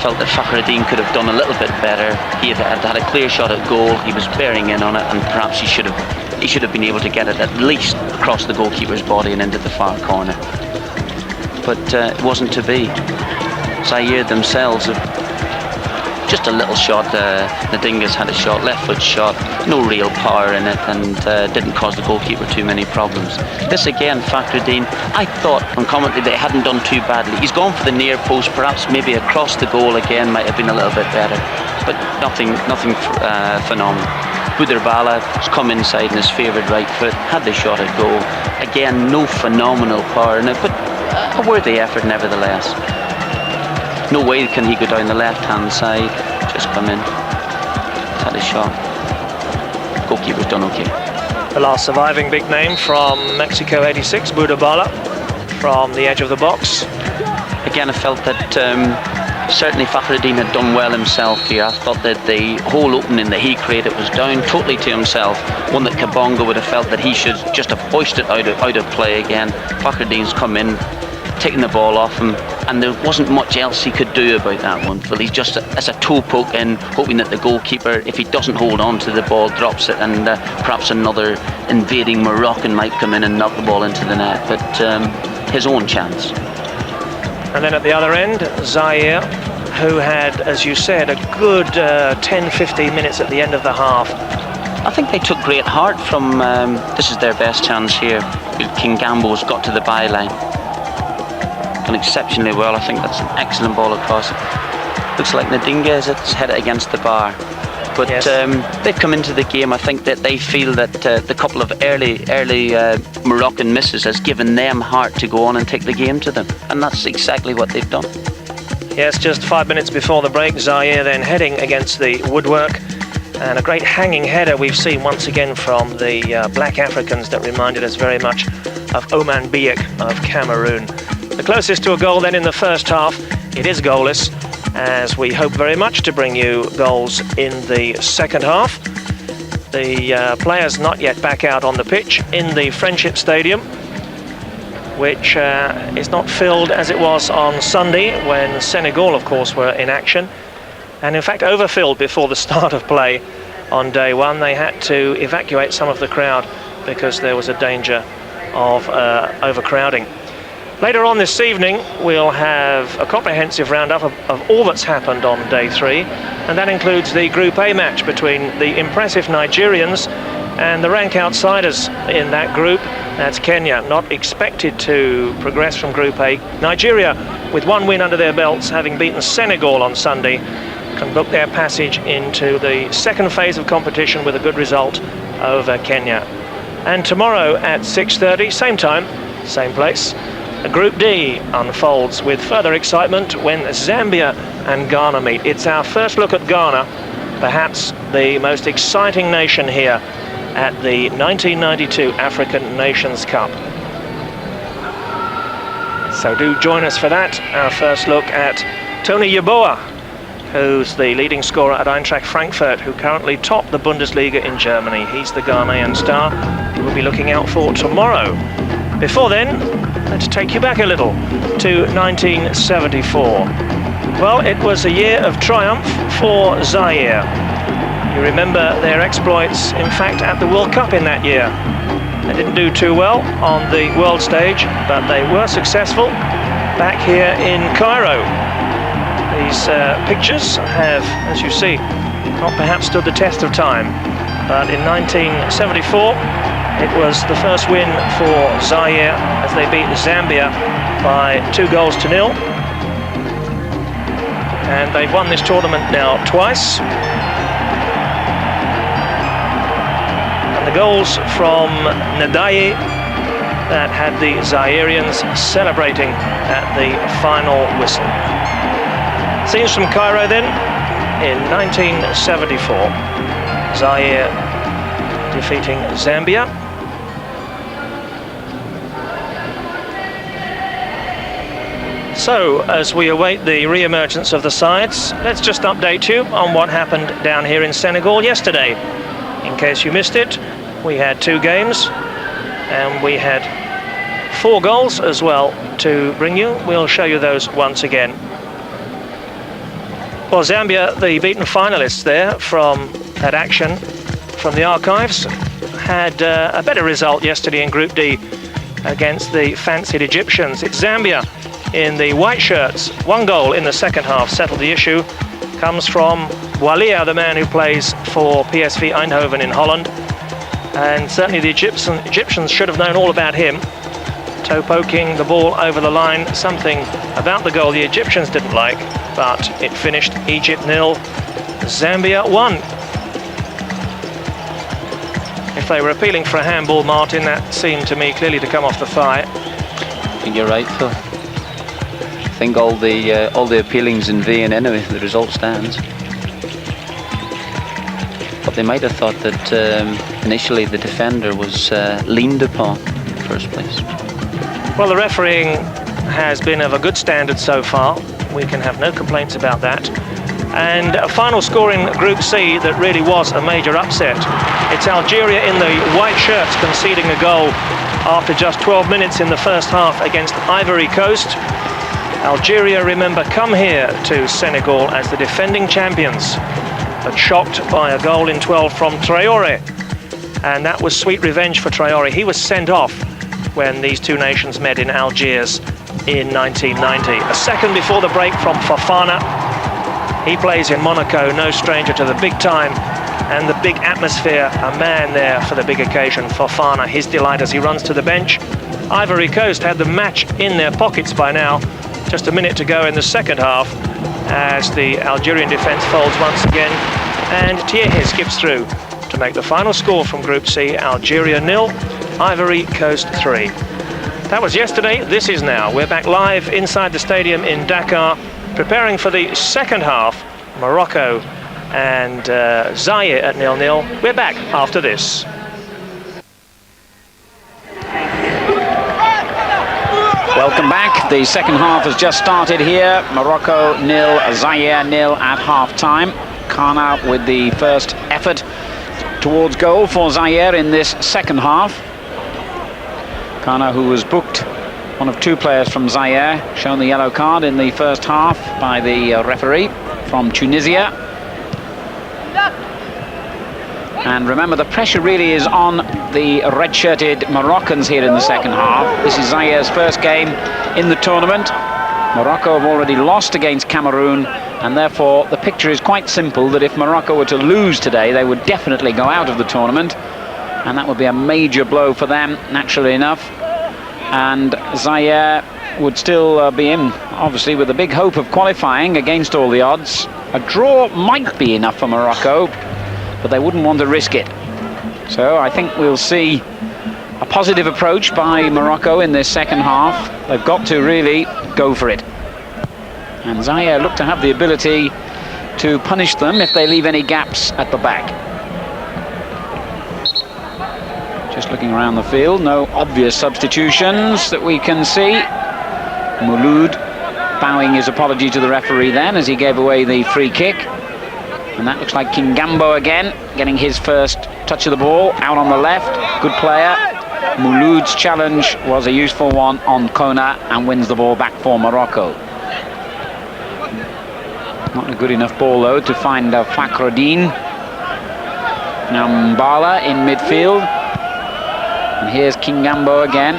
Felt that Fakhreddin could have done a little bit better. He had a clear shot at goal. He was bearing in on it, and perhaps he should have been able to get it at least across the goalkeeper's body and into the far corner. But it wasn't to be. Zaire themselves have just a little shot. Ndinga's had a shot, left foot shot, no real power in it, and didn't cause the goalkeeper too many problems. This again, Fakhreddin, I thought on commentary they hadn't done too badly. He's gone for the near post, perhaps maybe across the goal again might have been a little bit better, but nothing phenomenal. Bouderbala has come inside in his favoured right foot, had the shot at goal. Again, no phenomenal power in it, but a worthy effort nevertheless. No way can he go down the left-hand side. Just come in. He's had a shot. Goalkeeper's done okay.
The last surviving big name from Mexico '86, Bouderbala, from the edge of the box.
Again, I felt that certainly Fakhreddin had done well himself here. I thought that the whole opening that he created was down totally to himself. One that Kabongo would have felt that he should just have hoisted out of play again. Fakhreddin's come in, taking the ball off him, and there wasn't much else he could do about that one. But he's just as a toe poke in, hoping that the goalkeeper, if he doesn't hold on to the ball, drops it, and perhaps another invading Moroccan might come in and knock the ball into the net. But his own chance.
And then at the other end, Zaire, who had, as you said, a good 10-15 minutes at the end of the half.
I think they took great heart from, this is their best chance here. Kingambo's got to the byline. Done exceptionally well. I think that's an excellent ball across. Looks like Ndinga has headed against the bar. but
Yes.
they've come into the game. I think that they feel that the couple of early Moroccan misses has given them heart to go on and take the game to them, and that's exactly what they've done.
Yes, just 5 minutes before the break, Zaire then heading against the woodwork, and a great hanging header we've seen once again from the black Africans that reminded us very much of Oman Biek of Cameroon. The closest to a goal then in the first half. It is goalless, as we hope very much to bring you goals in the second half. The players not yet back out on the pitch in the Friendship Stadium, which is not filled as it was on Sunday when Senegal, of course, were in action, and in fact overfilled before the start of play on day one. They had to evacuate some of the crowd because there was a danger of overcrowding. Later on this evening, we'll have a comprehensive roundup of all that's happened on day three, and that includes the Group A match between the impressive Nigerians and the rank outsiders in that group. That's Kenya, not expected to progress from Group A. Nigeria, with one win under their belts, having beaten Senegal on Sunday, can book their passage into the second phase of competition with a good result over Kenya. And tomorrow at 6:30, same time, same place, Group D unfolds with further excitement when Zambia and Ghana meet. It's our first look at Ghana, perhaps the most exciting nation here at the 1992 African Nations Cup. So do join us for that. Our first look at Tony Yeboah, who's the leading scorer at Eintracht Frankfurt, who currently top the Bundesliga in Germany. He's the Ghanaian star who we'll be looking out for tomorrow. Before then, let's take you back a little to 1974. Well, it was a year of triumph for Zaire. You remember their exploits, in fact, at the World Cup in that year. They didn't do too well on the world stage, but they were successful back here in Cairo. These pictures have, as you see, not perhaps stood the test of time, but in 1974, it was the first win for Zaire as they beat Zambia by 2-0. And they've won this tournament now twice. And the goals from Nadaye that had the Zairians celebrating at the final whistle. Scenes from Cairo then in 1974. Zaire defeating Zambia. So, as we await the re-emergence of the sides, let's just update you on what happened down here in Senegal yesterday. In case you missed it, we had 2 games, and we had 4 goals as well to bring you. We'll show you those once again. Well, Zambia, the beaten finalists there from that action from the archives, had a better result yesterday in Group D against the fancied Egyptians. It's Zambia in the white shirts. 1 goal in the second half settled the issue. Comes from Walia, the man who plays for PSV Eindhoven in Holland. And certainly the Egyptians should have known all about him. Toe poking the ball over the line, something about the goal the Egyptians didn't like, but it finished Egypt 0, Zambia 1. If they were appealing for a handball, Martin, that seemed to me clearly to come off the thigh.
I think you're right, Phil. I think all the appealing's in vain anyway. The result stands. But they might have thought that initially the defender was leaned upon in the first place.
Well, the refereeing has been of a good standard so far. We can have no complaints about that. And a final score in Group C that really was a major upset. It's Algeria in the white shirts conceding a goal after just 12 minutes in the first half against Ivory Coast. Algeria, remember, come here to Senegal as the defending champions, but shocked by a goal in 12 from Traoré. And that was sweet revenge for Traoré. He was sent off when these two nations met in Algiers in 1990. A second before the break from Fofana. He plays in Monaco, no stranger to the big time and the big atmosphere. A man there for the big occasion, Fofana, his delight as he runs to the bench. Ivory Coast had the match in their pockets by now. Just a minute to go in the second half, as the Algerian defence folds once again, and Thierry skips through to make the final score from Group C: Algeria 0, Ivory Coast 3. That was yesterday, this is now. We're back live inside the stadium in Dakar, preparing for the second half. Morocco and Zaire at 0-0. We're back after this.
Welcome back. The second half has just started here. Morocco 0, Zaire 0 at half-time. Kana with the first effort towards goal for Zaire in this second half. Kana, who was booked, one of two players from Zaire, shown the yellow card in the first half by the referee from Tunisia. And remember, the pressure really is on the red-shirted Moroccans here in the second half. This is Zaire's first game in the tournament. Morocco have already lost against Cameroon, and therefore the picture is quite simple that if Morocco were to lose today, they would definitely go out of the tournament, and that would be a major blow for them, naturally enough. And Zaire would still be in, obviously, with the big hope of qualifying against all the odds. A draw might be enough for Morocco, but they wouldn't want to risk it. So I think we'll see a positive approach by Morocco in this second half. They've got to really go for it. And Zaire look to have the ability to punish them if they leave any gaps at the back. Just looking around the field, no obvious substitutions that we can see. Mouloud bowing his apology to the referee then as he gave away the free kick. And that looks like Kingambo again, getting his first touch of the ball out on the left. Good player. Mouloud's challenge was a useful one on Kona and wins the ball back for Morocco. Not a good enough ball though to find Fakhreddine. Now Mbala in midfield. And here's Kingambo again.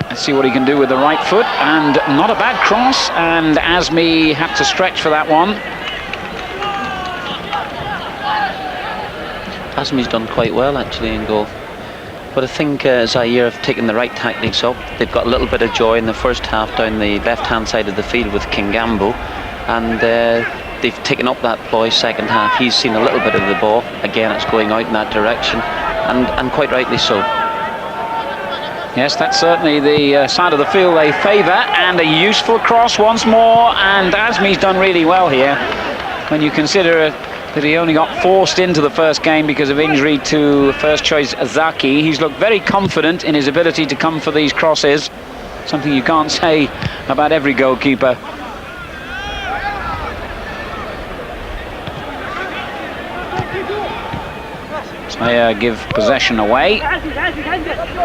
Let's see what he can do with the right foot. And not a bad cross. And Azmi had to stretch for that one.
Azmi's done quite well actually in goal. But I think Zaire have taken the right tactics up. They've got a little bit of joy in the first half down the left-hand side of the field with Kingambo. And they've taken up that ploy second half. He's seen a little bit of the ball. Again, it's going out in that direction. And quite rightly so.
Yes, that's certainly the side of the field they favour. And a useful cross once more. And Azmi's done really well here. When you consider that he only got forced into the first game because of injury to first choice Zaki. He's looked very confident in his ability to come for these crosses, something you can't say about every goalkeeper. Zaire give possession away.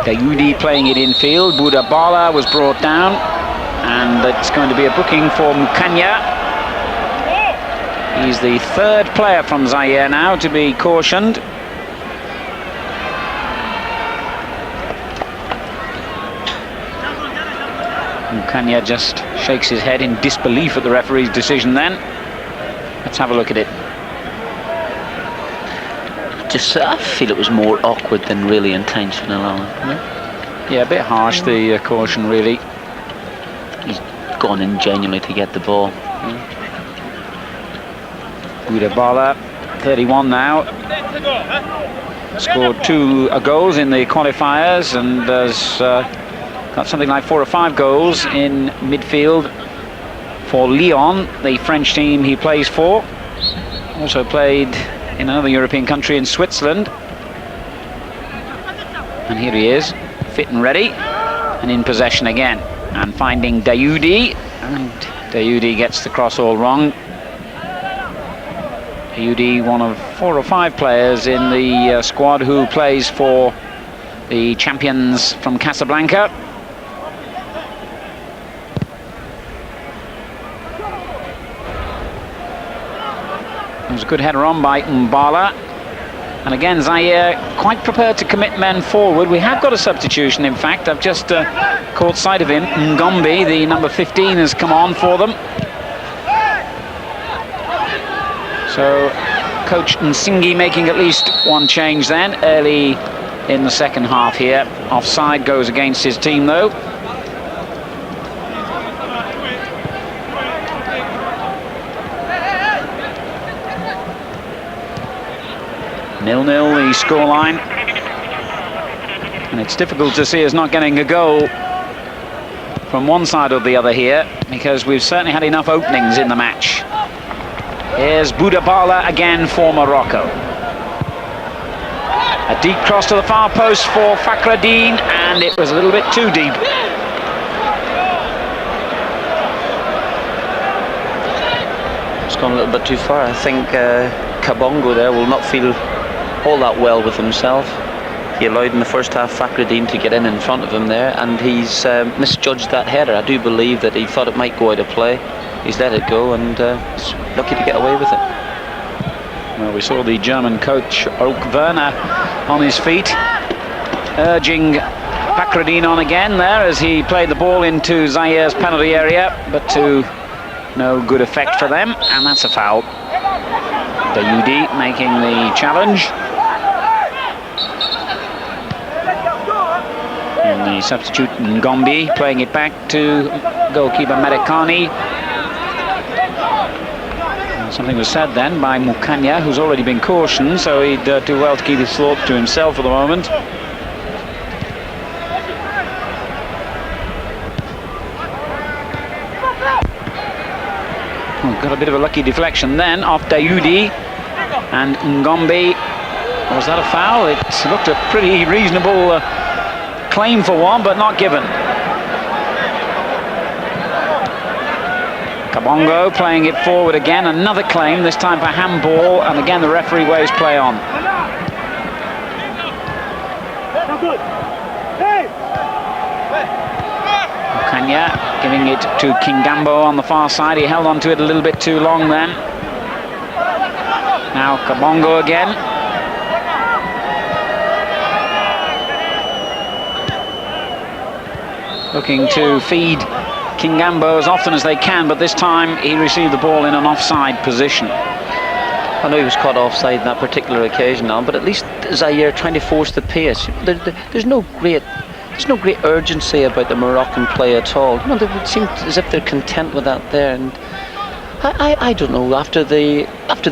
Dayoudi playing it infield. Boudabala was brought down, and it's going to be a booking for Mukanya. He's the third player from Zaire now to be cautioned. Mukanya just shakes his head in disbelief at the referee's decision then. Let's have a look at it.
I feel it was more awkward than really intentional.
Yeah, a bit harsh, the caution really.
He's gone in genuinely to get the ball.
Boudabala, 31 now. Scored two goals in the qualifiers and has got something like 4 or 5 goals in midfield for Lyon, the French team he plays for. Also played in another European country in Switzerland. And here he is, fit and ready, and in possession again. And finding Dayoudi, and Dayoudi gets the cross all wrong. Dayoudi, one of 4 or 5 players in the squad who plays for the champions from Casablanca. It was a good header on by Mbala. And again, Zaire quite prepared to commit men forward. We have got a substitution, in fact. I've just caught sight of him. Ngombe, the number 15, has come on for them. So, Coach Nsingi making at least one change then, early in the second half here. Offside goes against his team, though. 0-0 the scoreline. And it's difficult to see us not getting a goal from one side or the other here, because we've certainly had enough openings in the match. Here's Boudabala again for Morocco. A deep cross to the far post for Fakhreddine, and it was a little bit too deep.
It's gone a little bit too far. I think Kabongo there will not feel all that well with himself. He allowed in the first half Fakhreddine to get in front of him there, and he's misjudged that header. I do believe that he thought it might go out of play. He's let it go, and he's lucky to get away with it.
Well, we saw the German coach Oak Werner on his feet, urging Fakhreddine on again there as he played the ball into Zaire's penalty area, but to no good effect for them, and that's a foul. Dayoudi making the challenge. And the substitute Ngombi playing it back to goalkeeper Medekani. Something was said then by Mukanya, who's already been cautioned, so he'd do well to keep his thoughts to himself for the moment. Oh, got a bit of a lucky deflection then off Dayoudi and Ngombi. Was that a foul? It looked a pretty reasonable claim for one, but not given. Kabongo playing it forward again, another claim, this time for handball, and again the referee waves play on. Kanya giving it to Kingambo on the far side. He held on to it a little bit too long then. Now Kabongo again. Looking to feed Kingambo as often as they can, but this time he received the ball in an offside position.
I know he was caught offside in that particular occasion now, but at least Zaire trying to force the pace. There's no great urgency about the Moroccan play at all. You know, they seem as if they're content with that there. And I don't know, after the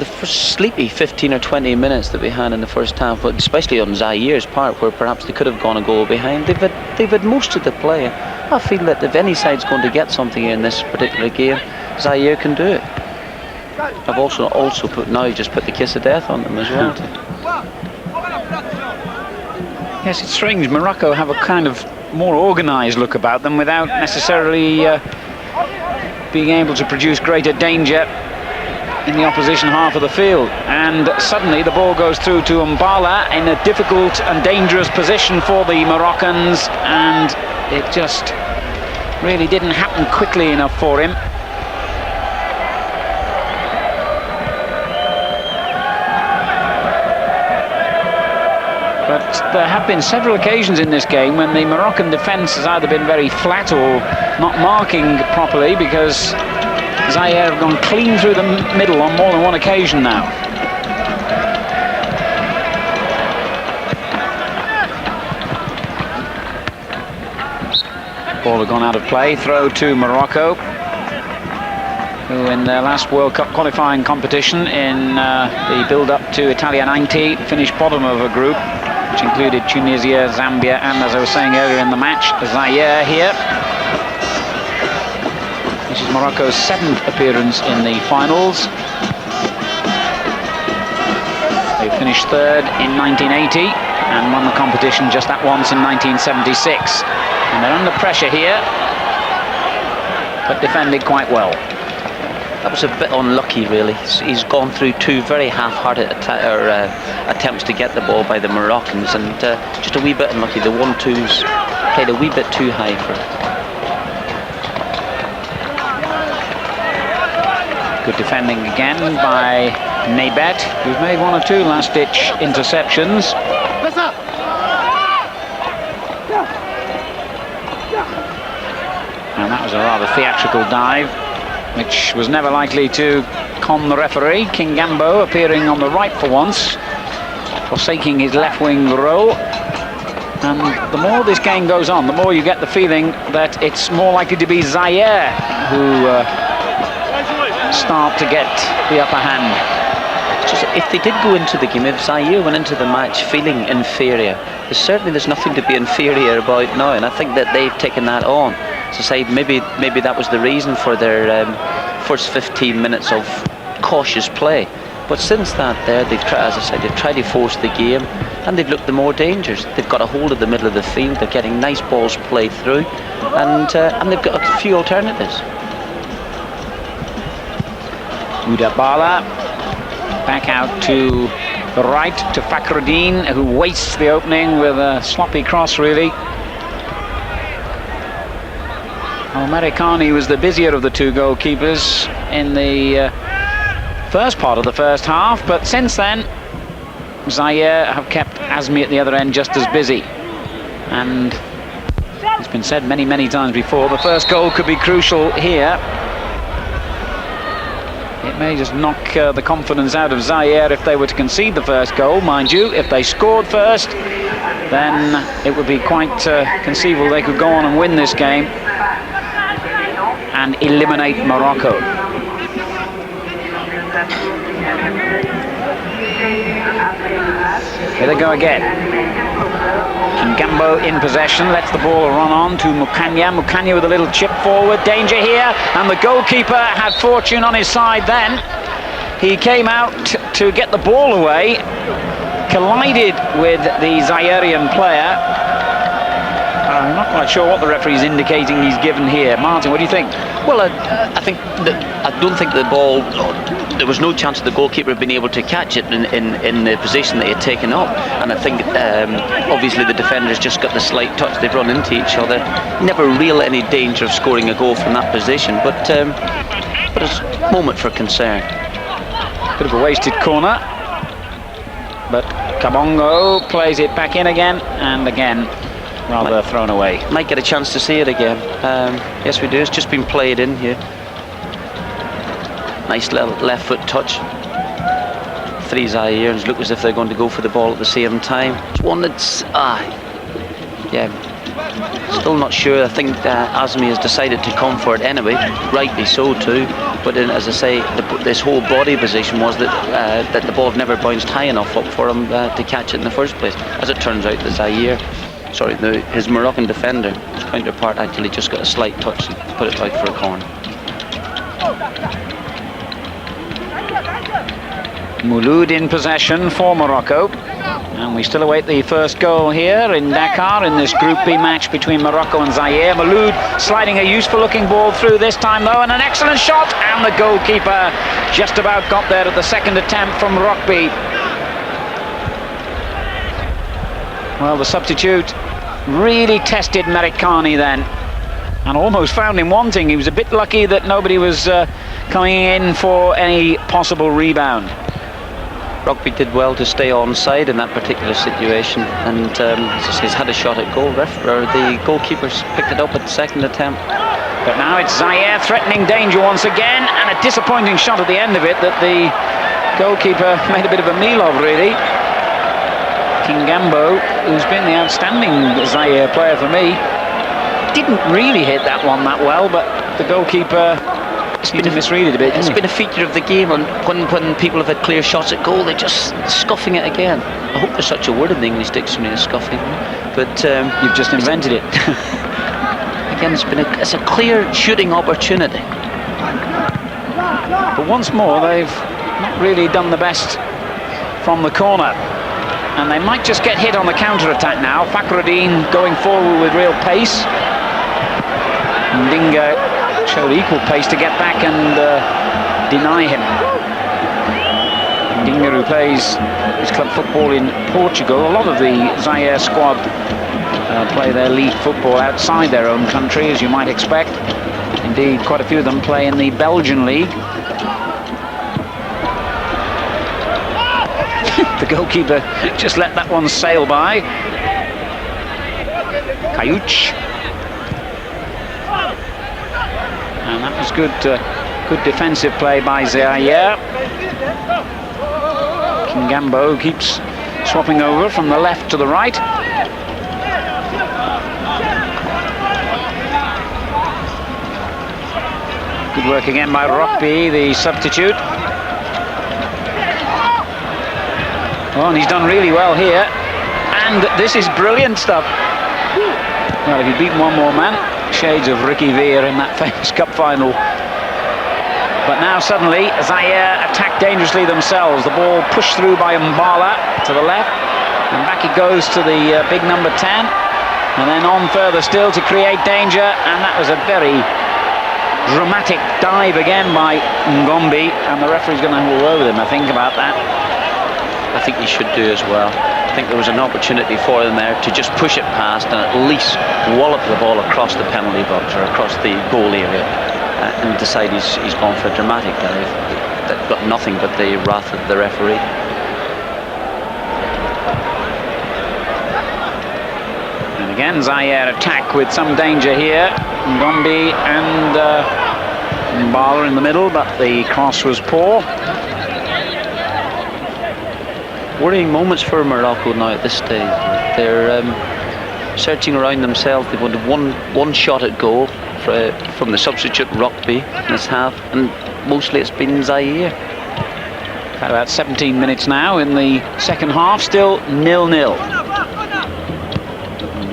first sleepy 15 or 20 minutes that we had in the first half, but especially on Zaire's part, where perhaps they could have gone a goal behind, they've had most of the play. I feel that if any side's going to get something in this particular game, Zaire can do it. I've also just put the kiss of death on them as well.
Yes, it's strange. Morocco have a kind of more organised look about them without necessarily being able to produce greater danger in the opposition half of the field. And suddenly the ball goes through to Mbala in a difficult and dangerous position for the Moroccans, and it just really didn't happen quickly enough for him. But there have been several occasions in this game when the Moroccan defence has either been very flat or not marking properly, because Zaire have gone clean through the middle on more than one occasion now. Ball had gone out of play, throw to Morocco, who in their last World Cup qualifying competition in the build-up to Italia 90 finished bottom of a group, which included Tunisia, Zambia, and, as I was saying earlier in the match, Zaire here. This is Morocco's 7th appearance in the finals. They finished 3rd in 1980 and won the competition just that once in 1976. And they're under pressure here, but defended quite well.
That was a bit unlucky, really. He's gone through two very half-hearted attempts to get the ball by the Moroccans, and just a wee bit unlucky. The 1-2s played a wee bit too high for it.
Good defending again by Nebet, who's made one or two last-ditch interceptions. And that was a rather theatrical dive, which was never likely to con the referee. Kingambo appearing on the right for once, forsaking his left wing role. And the more this game goes on, the more you get the feeling that it's more likely to be Zaire who start to get the upper hand.
just, if they did go into the game, if Zaire went into the match feeling inferior, there's nothing to be inferior about now, and I think that they've taken that on. To say maybe that was the reason for their first 15 minutes of cautious play. But since that, they've tried, as I said, they've tried to force the game, and they've looked the more dangerous. They've got a hold of the middle of the field. They're getting nice balls played through, and they've got a few alternatives.
Udabala back out to the right to Fakhruddin, who wastes the opening with a sloppy cross, really. Americani was the busier of the two goalkeepers in the first part of the first half, but since then Zaire have kept Azmi at the other end just as busy. And it's been said many times before, the first goal could be crucial here. It may just knock the confidence out of Zaire if they were to concede the first goal. Mind you, if they scored first, then it would be quite conceivable they could go on and win this game and eliminate Morocco. Here they go again. Kingambo in possession, lets the ball run on to Mukanya. Mukanya with a little chip forward, danger here, and the goalkeeper had fortune on his side then. He came out to get the ball away, collided with the Zairian player. I'm not quite sure what the referee's indicating he's given here. Martin, what do you think?
Well, I don't think the ball, there was no chance of the goalkeeper being able to catch it in the position that he had taken up. And I think obviously the defenders just got the slight touch. They've run into each other. Never real any danger of scoring a goal from that position, but it's a moment for concern.
Bit of a wasted corner, but Kabongo plays it back in again, and again rather thrown away.
Might get a chance to see it again. Yes, we do. It's just been played in here. Nice little left foot touch. Three Zaires look as if they're going to go for the ball at the same time. It's one that's still not sure. I think Azmi has decided to come for it anyway, rightly so too. But then, as I say, this whole body position was that the ball never bounced high enough up for him to catch it in the first place. As it turns out, his Moroccan defender, his counterpart, actually just got a slight touch and put it out for a corner.
Mouloud in possession for Morocco, and we still await the first goal here in Dakar in this Group B match between Morocco and Zaire. Mouloud sliding a useful looking ball through this time though, and an excellent shot, and the goalkeeper just about got there at the second attempt from Rugby. Well, the substitute really tested Americani then, and almost found him wanting. He was a bit lucky that nobody was coming in for any possible rebound.
Rugby did well to stay onside in that particular situation, and he's had a shot at goal. The goalkeeper's picked it up at the second attempt.
But now it's Zaire threatening danger once again, and a disappointing shot at the end of it that the goalkeeper made a bit of a meal of, really. Kingambo, who's been the outstanding Zaire player for me, didn't really hit that one that well, but the goalkeeper seemed to misread it a bit.
It's been a feature of the game, and when people have had clear shots at goal, they're just scuffing it again. I hope there's such a word in the English dictionary as scuffing, but
you've just invented it.
Again, it's a clear shooting opportunity.
But once more, they've not really done the best from the corner, and they might just get hit on the counter-attack now. Fakhruddin going forward with real pace. Ndinga showed equal pace to get back and deny him. Ndinga, who plays his club football in Portugal. A lot of the Zaire squad play their league football outside their own country, as you might expect. Indeed, quite a few of them play in the Belgian league. The goalkeeper just let that one sail by. Kayuch. And that was good defensive play by Zaire. Kingambo keeps swapping over from the left to the right. Good work again by Rugby, the substitute. Oh, and he's done really well here. And this is brilliant stuff. Well, if he'd beaten one more man, shades of Ricky Veer in that famous cup final. But now suddenly, Zaire attack dangerously themselves. The ball pushed through by Mbala to the left. And back it goes to the big number 10. And then on further still to create danger. And that was a very dramatic dive again by Ngombe. And the referee's going to have a word with him, I think, about that.
I think he should do as well. I think there was an opportunity for them there to just push it past and at least wallop the ball across the penalty box or across the goal area and decide he's gone for a dramatic dive. That got nothing but the wrath of the referee.
And again, Zaire attack with some danger here. Ngombe and Mbala in the middle, but the cross was poor.
Worrying moments for Morocco now at this stage. They're searching around themselves. They've wanted one shot at goal from the substitute Rugby in this half, and mostly it's been Zaire.
About 17 minutes now in the second half, still 0-0.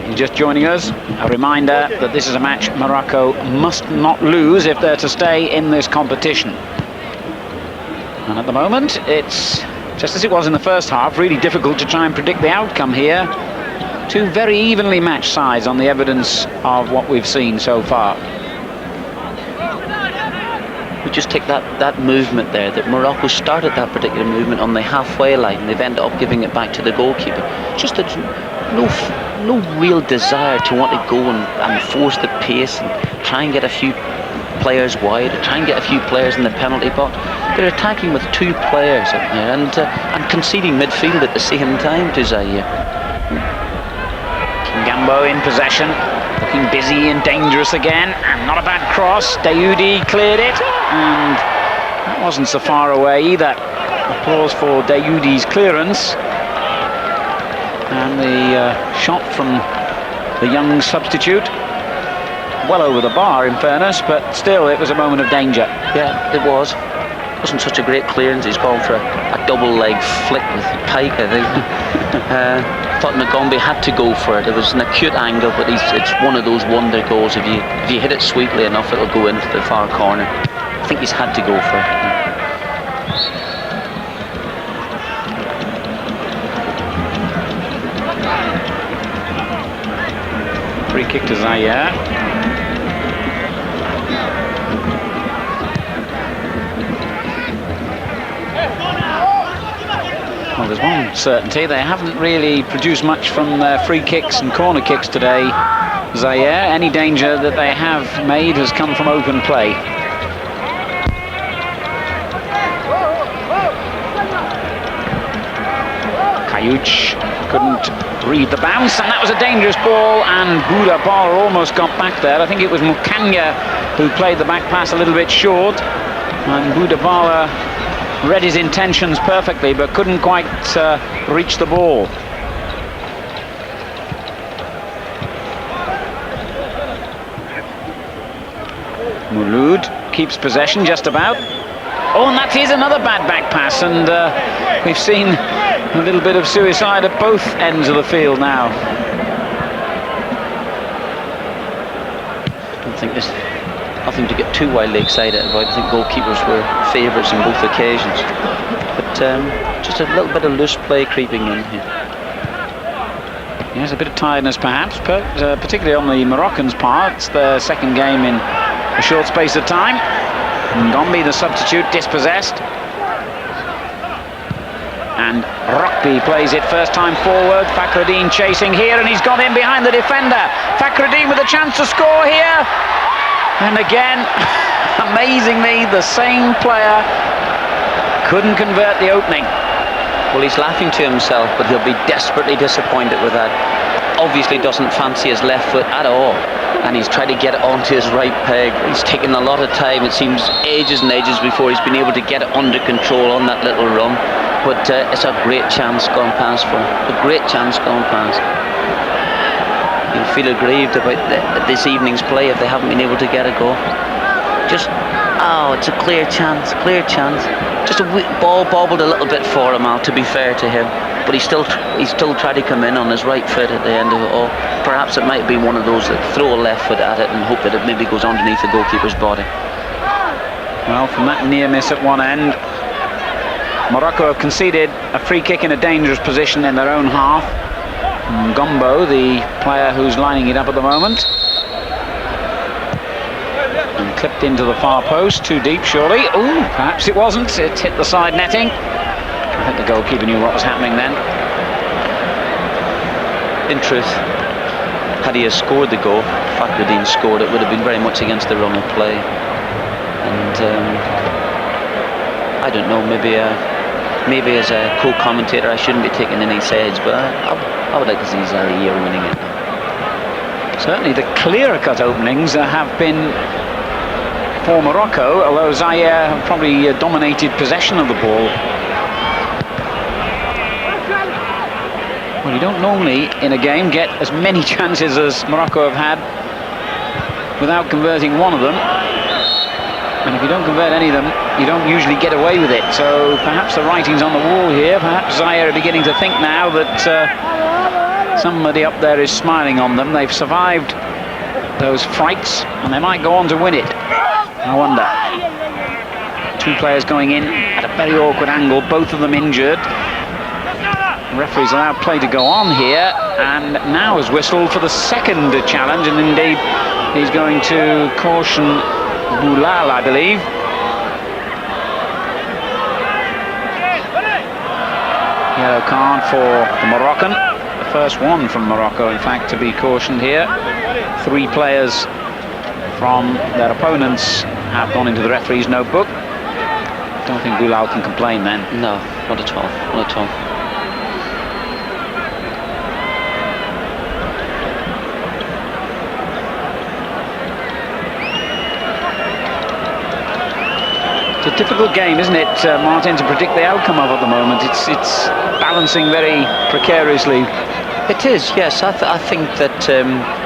You're just joining us, a reminder that this is a match Morocco must not lose if they're to stay in this competition. And at the moment, it's just as it was in the first half, really difficult to try and predict the outcome here. Two very evenly matched sides on the evidence of what we've seen so far.
We just take that movement there, that Morocco started that particular movement on the halfway line. They've ended up giving it back to the goalkeeper. Just no real desire to want to go and force the pace and try and get a few players wide, or try and get a few players in the penalty box. They're attacking with two players up there and conceding midfield at the same time to Zaire.
Gambo in possession, looking busy and dangerous again, and not a bad cross. Dayoudi cleared it, and that wasn't so far away either. Applause for Dayoudi's clearance. And the shot from the young substitute, well over the bar in fairness, but still it was a moment of danger.
Yeah, it was. It wasn't such a great clearance. He's gone for a double leg flick with Pike, I think. Thought Ngombe had to go for it. It was an acute angle, but it's one of those wonder goals. If you hit it sweetly enough, it'll go into the far corner. I think he's had to go for
it. Free kick to Zaire. Well, there's one certainty. They haven't really produced much from their free kicks and corner kicks today, Zaire. Any danger that they have made has come from open play. Kayuch couldn't read the bounce, and that was a dangerous ball, and Buda Bala almost got back there. I think it was Mukanya who played the back pass a little bit short, and Buda Bala read his intentions perfectly, but couldn't quite reach the ball. Mouloud keeps possession just about. Oh, and that is another bad back pass, and we've seen a little bit of suicide at both ends of the field now.
I don't think there's nothing to get too wildly excited about. I think goalkeepers were favourites on both occasions, but just a little bit of loose play creeping in here.
Yes, a bit of tiredness perhaps, but particularly on the Moroccans' part. It's their second game in a short space of time. Ngombe, the substitute, dispossessed. And Rugby plays it first time forward. Fakhreddine chasing here, and he's got in behind the defender. Fakhreddine with a chance to score here. And again, amazingly, the same player couldn't convert the opening.
Well, he's laughing to himself, but he'll be desperately disappointed with that. Obviously doesn't fancy his left foot at all, and he's tried to get it onto his right peg. He's taken a lot of time. It seems ages and ages before he's been able to get it under control on that little run. But it's a great chance gone past for him. A great chance gone past. He'll feel aggrieved about this evening's play if they haven't been able to get a goal. It's a clear chance, clear chance. Just a ball bobbled a little bit for him, to be fair to him. but he still tried to come in on his right foot at the end of it all. Perhaps it might be one of those that throw a left foot at it and hope that it maybe goes underneath the goalkeeper's body.
Well, from that near miss at one end, Morocco have conceded a free kick in a dangerous position in their own half. Gombo, the player who's lining it up at the moment. And clipped into the far post, too deep surely. Ooh, perhaps it wasn't, it hit the side netting. I think the goalkeeper knew what was happening then.
In truth, had he scored the goal, Fakhreddin scored, it would have been very much against the run of play. And I don't know, maybe as a co-commentator I shouldn't be taking any sides, but I would like to see Zaire winning it.
Certainly the clearer-cut openings have been for Morocco, although Zaire have probably dominated possession of the ball. Well, you don't normally, in a game, get as many chances as Morocco have had without converting one of them. And if you don't convert any of them, you don't usually get away with it. So perhaps the writing's on the wall here. Perhaps Zaire are beginning to think now that somebody up there is smiling on them. They've survived those frights, and they might go on to win it. I wonder. Two players going in at a very awkward angle, both of them injured. The referee's allowed play to go on here, and now has whistled for the second challenge, and indeed he's going to caution Boulal, I believe. Yellow card for the Moroccan. The first one from Morocco, in fact, to be cautioned here. Three players from their opponents have gone into the referee's notebook. Don't think Boulal can complain then.
No, not at all, not at all.
It's a difficult game, isn't it, Martin, to predict the outcome of at the moment. It's balancing very precariously.
It is, yes. I think that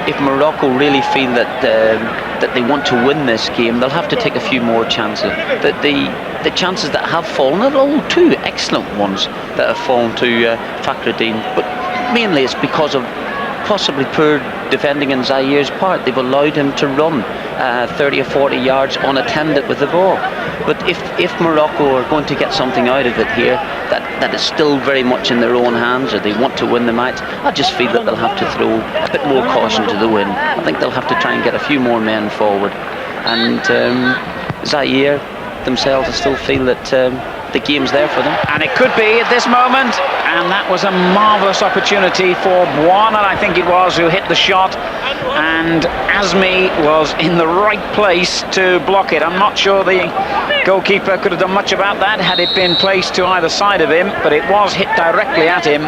if Morocco really feel that they want to win this game, they'll have to take a few more chances. That the chances that have fallen are all two excellent ones that have fallen to Fakhreddin, but mainly it's because of possibly poor defending in Zaire's part. They've allowed him to run 30 or 40 yards unattended with the ball. But if Morocco are going to get something out of it here, that is still very much in their own hands, or they want to win the match, I just feel that they'll have to throw a bit more caution to the wind. I think they'll have to try and get a few more men forward. And Zaire themselves, I still feel that the game's there for them.
And it could be at this moment, and that was a marvellous opportunity for Bouana, I think it was, who hit the shot, and Azmi was in the right place to block it. I'm not sure the goalkeeper could have done much about that had it been placed to either side of him, but it was hit directly at him.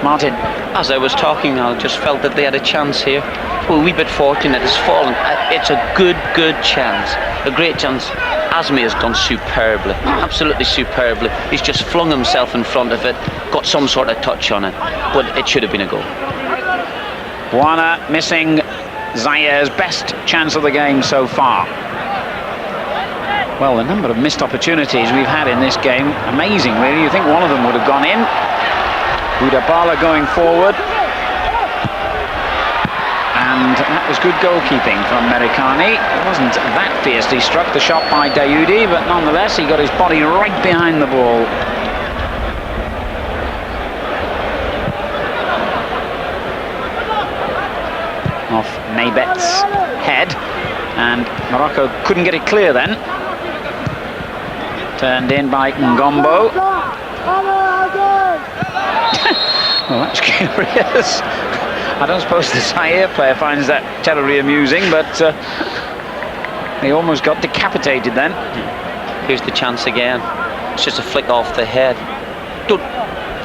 Martin.
As I was talking, I just felt that they had a chance here. Well, a wee bit fortunate, it's fallen. It's a good chance, a great chance. Azmi has done superbly, absolutely superbly. He's just flung himself in front of it, got some sort of touch on it, but it should have been a goal.
Bouana missing Zaire's best chance of the game so far. Well, the number of missed opportunities we've had in this game, amazing really. You think one of them would have gone in. Boudabala going forward. And that was good goalkeeping from Merikani. It wasn't that fiercely struck, the shot by Dayoudi, but nonetheless he got his body right behind the ball. Off Maybet's head, and Morocco couldn't get it clear then. Turned in by Ngombo. Well, that's curious. I don't suppose the Zaire player finds that terribly amusing, but he almost got decapitated then.
Here's the chance again. It's just a flick off the head.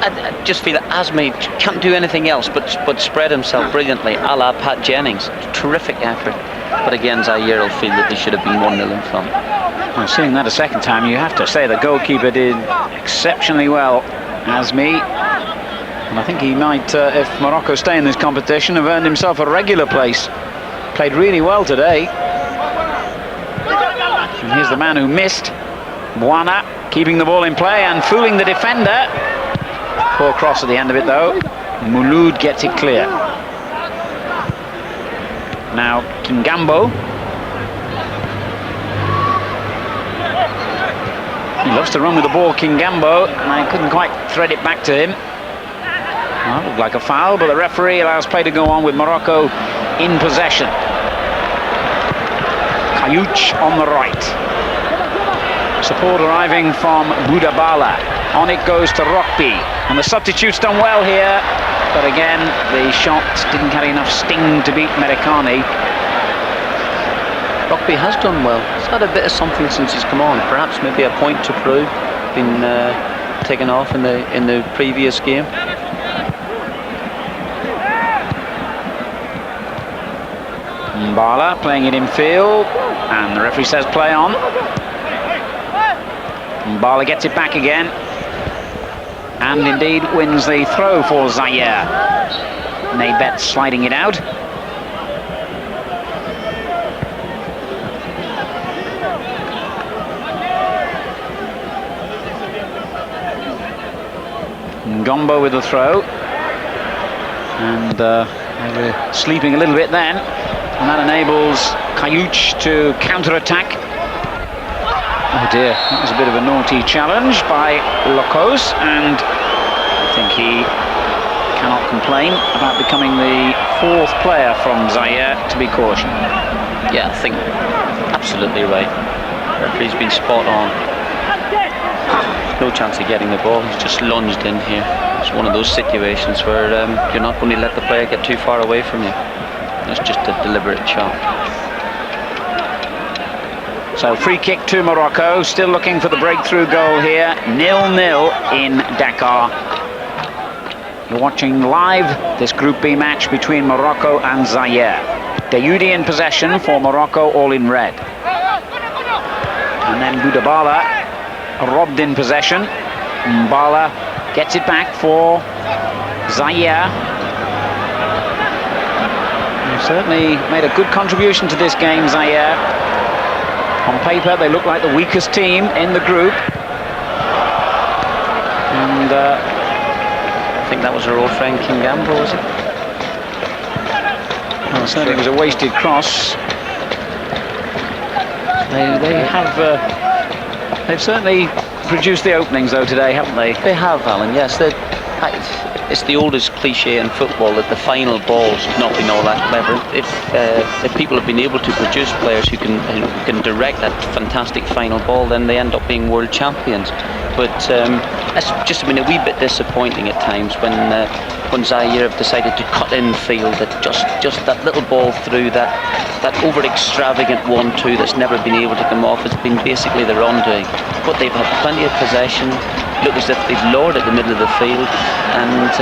I just feel that Azmi can't do anything else but spread himself brilliantly, a la Pat Jennings. Terrific effort. But again, Zaire will feel that they should have been 1-0 in front.
Well, seeing that a second time, you have to say the goalkeeper did exceptionally well, Azmi. And I think he might, if Morocco stay in this competition, have earned himself a regular place. Played really well today. And here's the man who missed. Bouana keeping the ball in play and fooling the defender. Poor cross at the end of it though. Mouloud gets it clear. Now Kingambo. He loves to run with the ball, Kingambo, and I couldn't quite thread it back to him. Well, it looked like a foul, but the referee allows play to go on with Morocco in possession. Kayouch on the right. Support arriving from Boudabala. On it goes to Rockby, and the substitute's done well here, but again the shot didn't carry enough sting to beat Merekani.
Rockby has done well. He's had a bit of something since he's come on. Perhaps maybe a point to prove. Been taken off in the previous game.
Mbala playing it in field, and the referee says play on. Mbala gets it back again, and indeed wins the throw for Zaire. Naybet sliding it out. Ngombo with the throw, and they were sleeping a little bit then, and that enables Kayouch to counter-attack. Oh dear, that was a bit of a naughty challenge by Locos, and I think he cannot complain about becoming the fourth player from Zaire to be cautioned.
Yeah, I think absolutely right. The referee's been spot on. No chance of getting the ball. He's just lunged in here. It's one of those situations where you're not going to let the player get too far away from you. It's just a deliberate shot.
So free kick to Morocco, still looking for the breakthrough goal here. 0-0 in Dakar. You're watching live this Group B match between Morocco and Zaire. Dayoudi in possession for Morocco, all in red. And then Boudabala robbed in possession. Mbala gets it back for Zaire. They've certainly made a good contribution to this game, Zaire. On paper, they look like the weakest team in the group.
And I think that was our old friend Kingambo, was it?
Well, certainly it was a wasted cross. They've certainly produced the openings though today, haven't they?
They have, Alan, yes. It's the oldest cliche in football that the final ball should not be all that clever. If people have been able to produce players who can direct that fantastic final ball, then they end up being world champions. But it's just been a wee bit disappointing at times when Zaire have decided to cut in field, that just that little ball through, that over extravagant 1-2 that's never been able to come off has been basically their undoing. But they've had plenty of possession. Look as if they've lowered at the middle of the field, and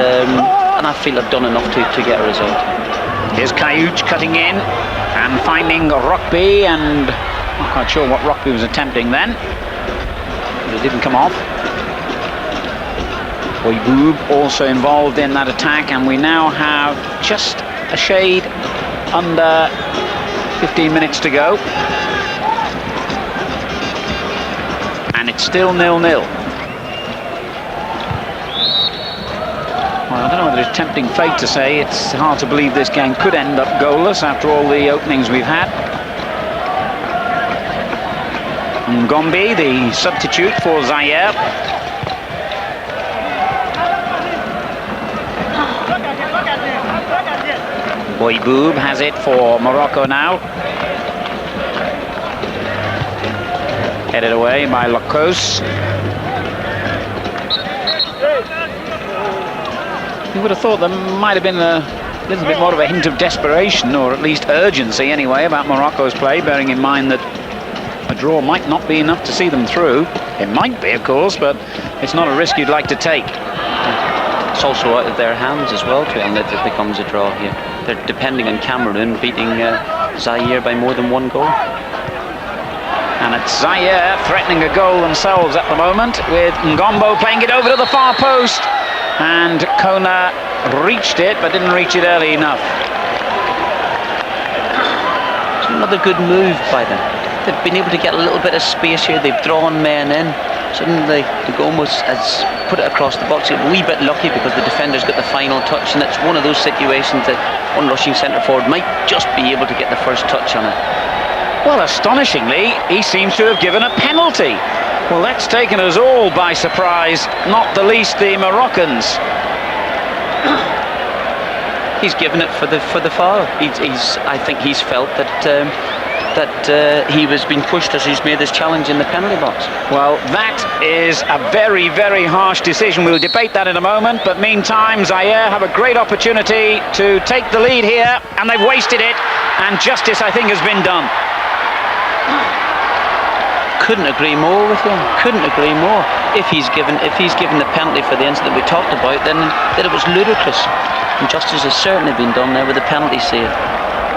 I feel they've done enough to get a result.
Here's Kayouch cutting in and finding Rockby, and not quite sure what Rockby was attempting then, but it didn't come off. Bouyboub also involved in that attack, and we now have just a shade under 15 minutes to go, and it's still 0-0. Well, I don't know whether it's tempting fate to say. It's hard to believe this game could end up goalless after all the openings we've had. Ngombe, the substitute for Zaire. Bouyboub has it for Morocco now. Headed away by Locos. You would have thought there might have been a little bit more of a hint of desperation, or at least urgency anyway, about Morocco's play, bearing in mind that a draw might not be enough to see them through. It might be, of course, but it's not a risk you'd like to take.
It's also out of their hands as well, to end if it becomes a draw here. They're depending on Cameroon beating Zaire by more than one goal.
And it's Zaire threatening a goal themselves at the moment, with Ngombo playing it over to the far post. And Kona reached it, but didn't reach it early enough.
It's another good move by them. They've been able to get a little bit of space here. They've drawn men in. Suddenly the goal was as put it across the box. A wee bit lucky because the defender's got the final touch, and it's one of those situations that one rushing centre forward might just be able to get the first touch on it.
Well, astonishingly, he seems to have given a penalty. Well, that's taken us all by surprise, not the least the Moroccans.
He's given it for the foul. I think he's felt that he was being pushed as he's made his challenge in the penalty box.
Well, that is a very, very harsh decision. We'll debate that in a moment, but meantime, Zaire have a great opportunity to take the lead here, and they've wasted it, and justice, I think, has been done.
Couldn't agree more with him. Couldn't agree more. If he's given the penalty for the incident we talked about, then it was ludicrous. And justice has certainly been done there with the penalty save.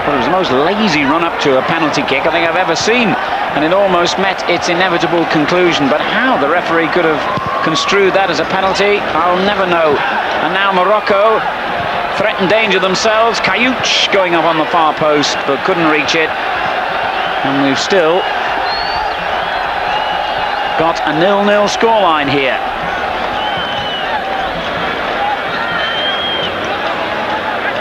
Well, it was the most lazy run-up to a penalty kick I think I've ever seen, and it almost met its inevitable conclusion. But how the referee could have construed that as a penalty, I'll never know. And now Morocco threaten danger themselves. Kayouch going up on the far post, but couldn't reach it. And we've still got a 0-0 scoreline here.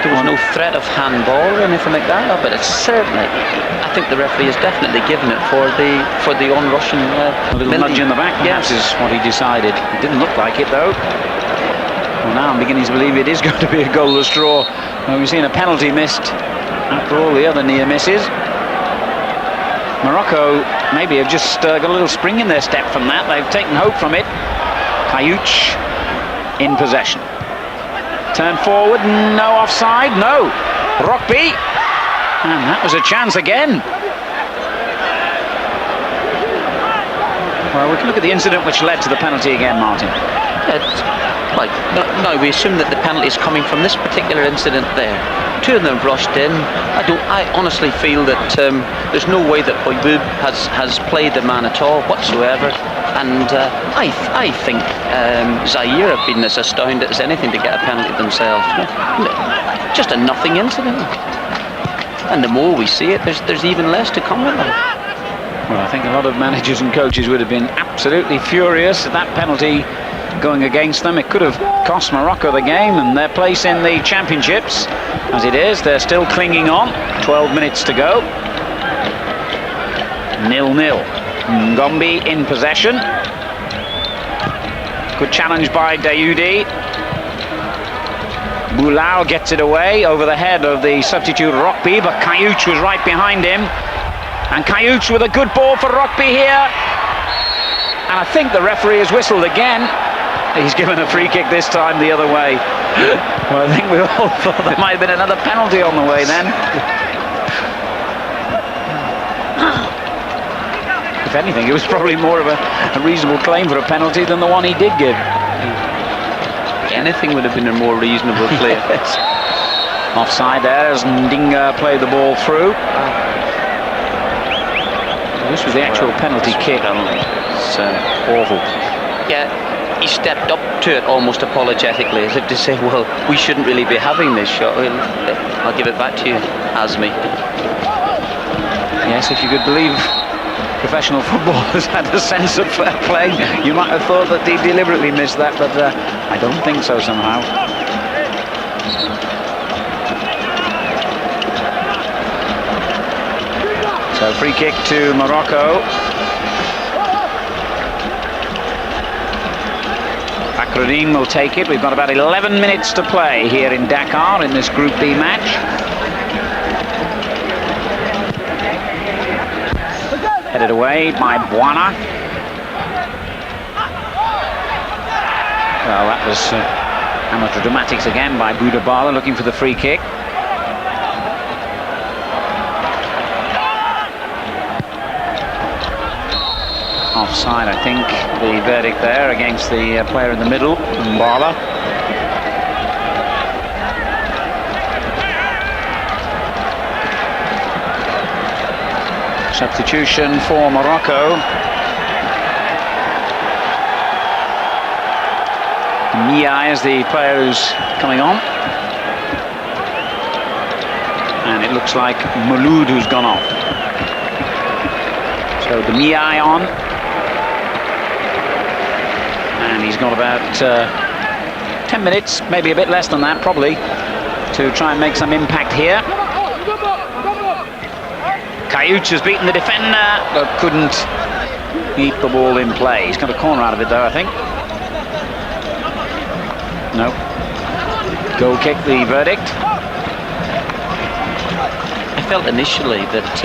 There was no threat of handball or anything like that, but it's certainly, I think the referee has definitely given it for the on-rushing
a little nudge in the back, perhaps, is what he decided. It didn't look like it, though. Well, now I'm beginning to believe it is going to be a goalless draw. Well, we've seen a penalty missed after all the other near misses. Morocco maybe have just got a little spring in their step from that. They've taken hope from it. Kayouch in possession. Turn forward, no offside, no. Rockby, and that was a chance again. Well, we can look at the incident which led to the penalty again, Martin.
No, we assume that the penalty is coming from this particular incident there. Two of them rushed in. I honestly feel that there's no way that Boyboub has played the man at all whatsoever. And I think Zaire have been as astounded as anything to get a penalty themselves. Just a nothing incident. And the more we see it, there's even less to come with it.
Well, I think a lot of managers and coaches would have been absolutely furious at that penalty going against them. It could have cost Morocco the game and their place in the championships. As it is, they're still clinging on. 12 minutes to go. 0-0. Ngombe in possession. Good challenge by Daoudi. Boulau gets it away over the head of the substitute Rockby, but Kayouch was right behind him. And Kayouch with a good ball for Rockby here. And I think the referee has whistled again. He's given a free kick this time the other way. Well, I think we all thought there might have been another penalty on the way then. If anything, it was probably more of a reasonable claim for a penalty than the one he did give.
Anything would have been a more reasonable play.
Yes. Offside there as Ndinga played the ball through. This was the actual penalty kick.
It's
awful.
Yeah, he stepped up to it almost apologetically, as if to say, well, we shouldn't really be having this shot. I'll give it back to you, Azmi.
Yes, if you could believe professional footballers had a sense of fair play, you might have thought that he deliberately missed that, but I don't think so somehow. So free kick to Morocco. Fakhruddin will take it. We've got about 11 minutes to play here in Dakar in this Group B match. Headed away by Buana. Well, that was amateur dramatics again by Boudabala looking for the free kick. Offside, I think, the verdict there against the player in the middle, Mbala. Substitution for Morocco. Mia is the player who's coming on. And it looks like Mouloud who's gone off. So the Mia on. And he's got about 10 minutes, maybe a bit less than that, probably, to try and make some impact here. Kayuch has beaten the defender, but couldn't keep the ball in play. He's got a corner out of it, though, I think. No. Goal kick, the verdict.
I felt initially that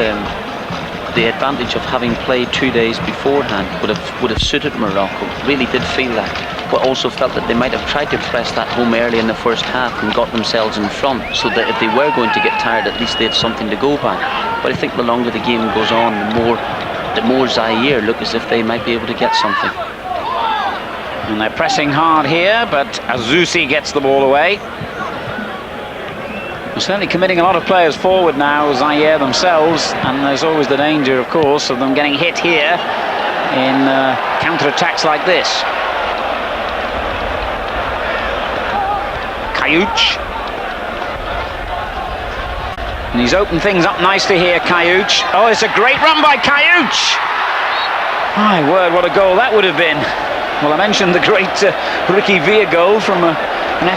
the advantage of having played 2 days beforehand would have suited Morocco. Really did feel that, but also felt that they might have tried to press that home early in the first half and got themselves in front, so that if they were going to get tired, at least they had something to go by. But I think the longer the game goes on, the more Zaire look as if they might be able to get something.
And they're pressing hard here, but Azusi gets the ball away. They're certainly committing a lot of players forward now, Zaire themselves, and there's always the danger, of course, of them getting hit here in counter-attacks like this. Kayuch. And he's opened things up nicely here, Kayuch. Oh, it's a great run by Kayuch! My word, what a goal that would have been. Well, I mentioned the great Ricky Villa goal from an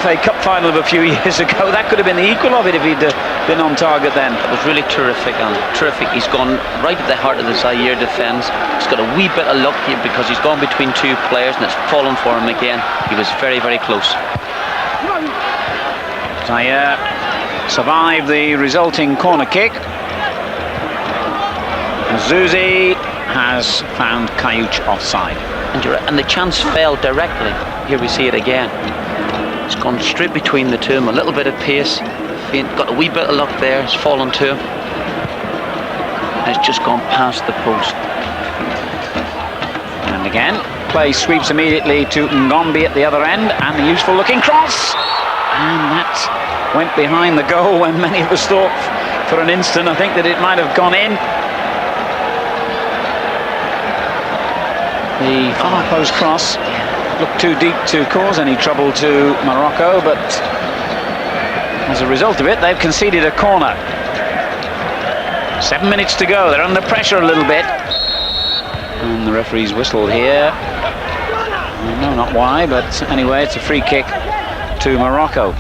FA Cup final of a few years ago. That could have been the equal of it if he'd been on target then.
It was really terrific, Alan. Terrific. He's gone right at the heart of the Zaire defence. He's got a wee bit of luck here because he's gone between two players and it's fallen for him again. He was very, very close.
Zaire survived the resulting corner kick. Azusi has found Kayuch offside.
And the chance fell directly. Here we see it again. It's gone straight between the two of them. A little bit of pace. Got a wee bit of luck there. It's fallen to him. And it's just gone past the post.
And again, play sweeps immediately to Ngombe at the other end. And a useful looking cross. And that went behind the goal when many of us thought for an instant, I think, that it might have gone in. The far post cross looked too deep to cause any trouble to Morocco, but as a result of it, they've conceded a corner. 7 minutes to go. They're under pressure a little bit. And the referee's whistled here. No, not why, but anyway, it's a free kick to Morocco.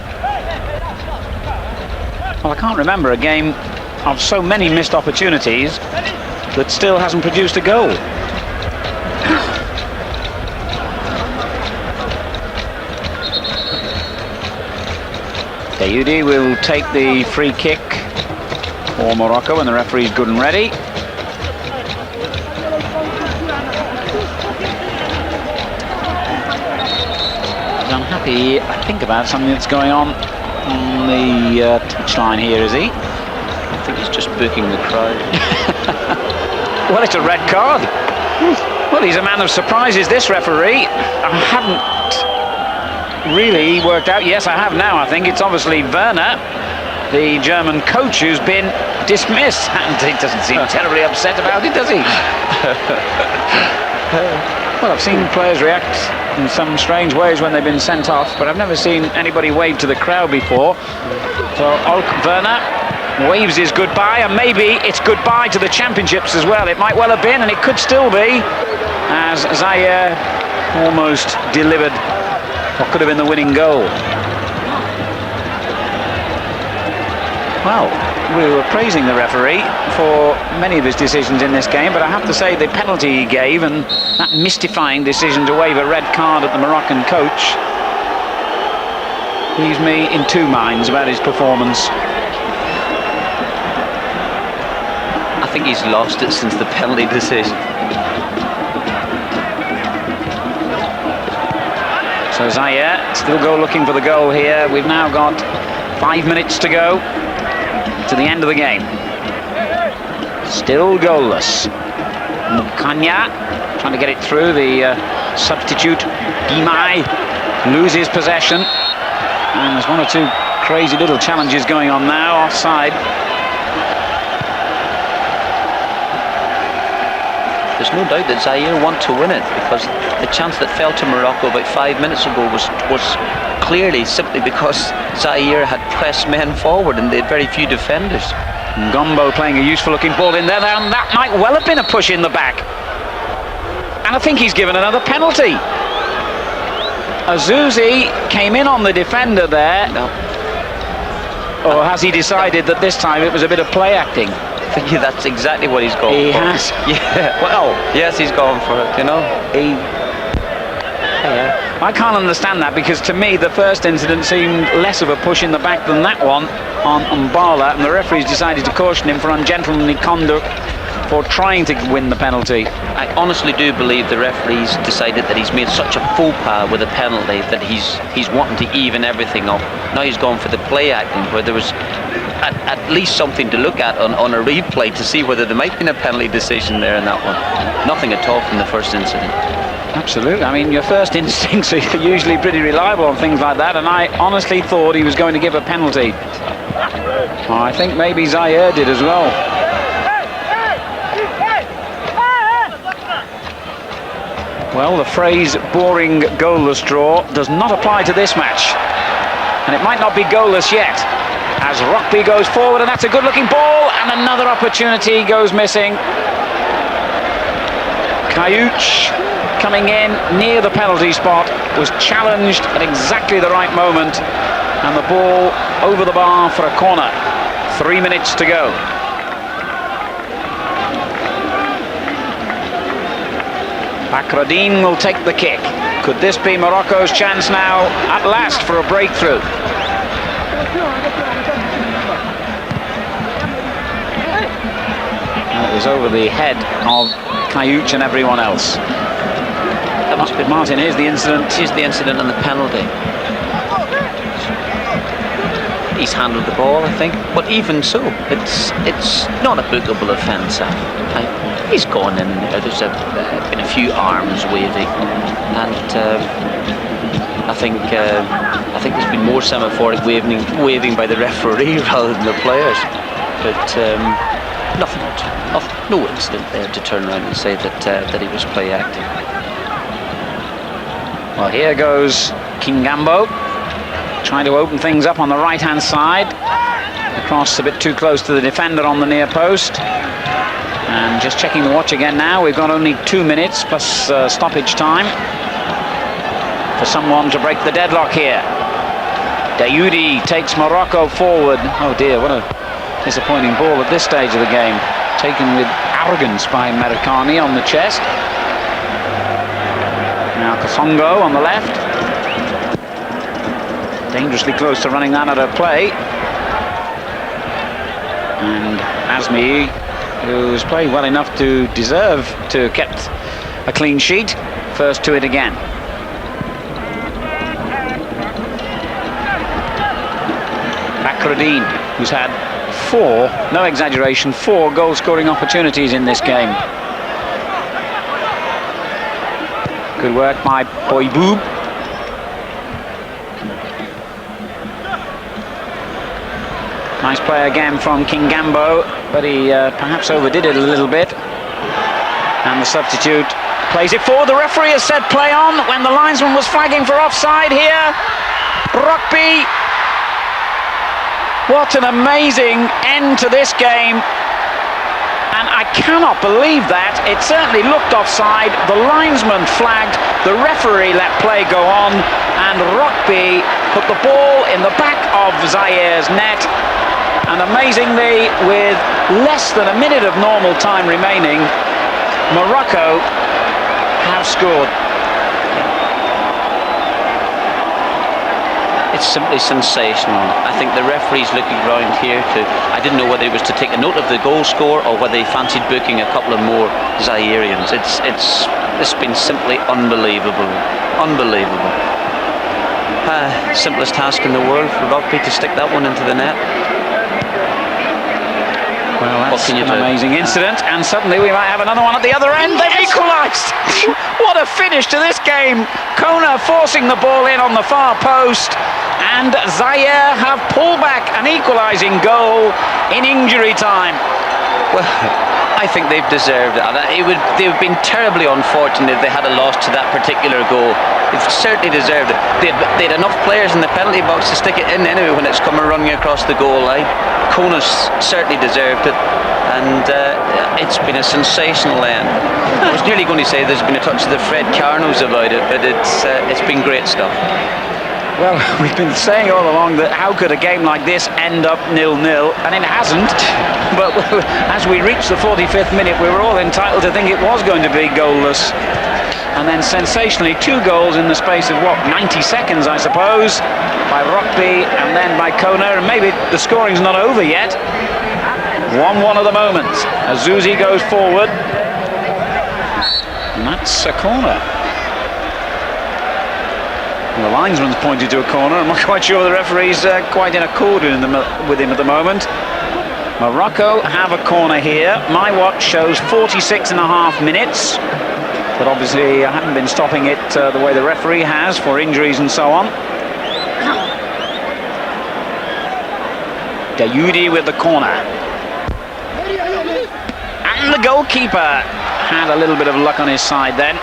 Well, I can't remember a game of so many missed opportunities that still hasn't produced a goal. Dayoudi will take the free kick for Morocco when the referee's good and ready. He's unhappy, I think, about something that's going on the touchline here, is he?
I think he's just booking the crowd.
Well, it's a red card. Well, he's a man of surprises, this referee. I hadn't really worked out. Yes, I have now. I think it's obviously Werner, the German coach, who's been dismissed, and he doesn't seem terribly upset about it, does he? Well, I've seen players react in some strange ways when they've been sent off, but I've never seen anybody wave to the crowd before. So Werner waves his goodbye, and maybe it's goodbye to the championships as well. It might well have been, and it could still be, as Zaire almost delivered what could have been the winning goal. Well, we were praising the referee for many of his decisions in this game, but I have to say the penalty he gave and that mystifying decision to wave a red card at the Moroccan coach leaves me in two minds about his performance.
I think he's lost it since the penalty decision.
So Zaire still go looking for the goal here. We've now got 5 minutes to go to the end of the game. Still goalless. Mukanya trying to get it through. The substitute Dimai loses possession. And there's one or two crazy little challenges going on now, offside.
There's no doubt that Zaire want to win it, because the chance that fell to Morocco about 5 minutes ago was clearly simply because Zaire had pressed men forward and they had very few defenders.
Ngombe playing a useful looking ball in there, and that might well have been a push in the back. And I think he's given another penalty. Azuzi came in on the defender there.
No.
Or has he decided that this time it was a bit of play acting?
I think that's exactly what he's gone
He
for.
has.
Yeah.
Well,
Yes, he's gone for it, you know.
I can't understand that, because to me the first incident seemed less of a push in the back than that one on Mbala, and the referees decided to caution him for ungentlemanly conduct for trying to win the penalty.
I honestly do believe the referees decided that he's made such a faux pas with a penalty that he's wanting to even everything up. Now he's gone for the play acting, where there was at least something to look at on a replay to see whether there might have been a penalty decision there in that one. Nothing at all from the first incident.
Absolutely. I mean, your first instincts are usually pretty reliable on things like that, and I honestly thought he was going to give a penalty. I think maybe Zaire did as well. Well, the phrase boring goalless draw does not apply to this match, and it might not be goalless yet, as Rockby goes forward, and that's a good looking ball, and another opportunity goes missing. Kayuch, coming in near the penalty spot, was challenged at exactly the right moment, and the ball over the bar for a corner. 3 minutes to go. Bakradine will take the kick. Could this be Morocco's chance now, at last, for a breakthrough? It was over the head of Kayuch and everyone else.
That must be
Martin, here's the incident.
Here's the incident and the penalty. He's handled the ball, I think, but even so, it's not a bookable offence. He's gone in there. There's been a few arms waving, and I think there's been more semaphoric waving by the referee rather than the players. But no incident there to turn around and say that he was play acting.
Well, here goes Kingambo, trying to open things up on the right-hand side. The cross a bit too close to the defender on the near post. And just checking the watch again now, we've got only 2 minutes plus stoppage time for someone to break the deadlock here. Dayoudi takes Morocco forward. Oh dear, what a disappointing ball at this stage of the game. Taken with arrogance by Mercani on the chest. Now Kasongo on the left. Dangerously close to running that out of play. And Azmi, who's played well enough to deserve to have kept a clean sheet, first to it again. Bakradine, who's had 4, no exaggeration, 4 goal-scoring opportunities in this game. Good work by Boyboob. Nice play again from Kingambo, but he perhaps overdid it a little bit. And the substitute plays it forward. The referee has said play on when the linesman was flagging for offside here. Rockby. What an amazing end to this game. And I cannot believe that. It certainly looked offside. The linesman flagged. The referee let play go on. And Rockby put the ball in the back of Zaire's net. And amazingly, with less than a minute of normal time remaining, Morocco have scored.
It's simply sensational. I think the referee's looking around here I didn't know whether it was to take a note of the goal score or whether he fancied booking a couple of more Zairians. It's been simply unbelievable. Unbelievable. Simplest task in the world for Rugby to stick that one into the net.
Well, that's an amazing incident, and suddenly we might have another one at the other end. They've equalised! What a finish to this game! Kona forcing the ball in on the far post, and Zaire have pulled back an equalising goal in injury time.
Well, I think they've deserved it. They've been terribly unfortunate if they had a loss to that particular goal. They've certainly deserved it. They had enough players in the penalty box to stick it in anyway when it's coming running across the goal line. Kona's certainly deserved it, and it's been a sensational end. I was nearly going to say there's been a touch of the Fred Carnos about it, but it's been great stuff.
Well, we've been saying all along that how could a game like this end up 0-0, and it hasn't. But as we reached the 45th minute, we were all entitled to think it was going to be goalless. And then sensationally, 2 goals in the space of, 90 seconds, I suppose, by Rockby and then by Kona, and maybe the scoring's not over yet. 1-1 at the moment, as Zuzi goes forward. And that's a corner. The linesman's pointed to a corner. I'm not quite sure the referee's quite in accord with him at the moment. Morocco have a corner here. My watch shows 46.5 minutes. But obviously I haven't been stopping it the way the referee has for injuries and so on. Dayoudi with the corner. And the goalkeeper had a little bit of luck on his side then.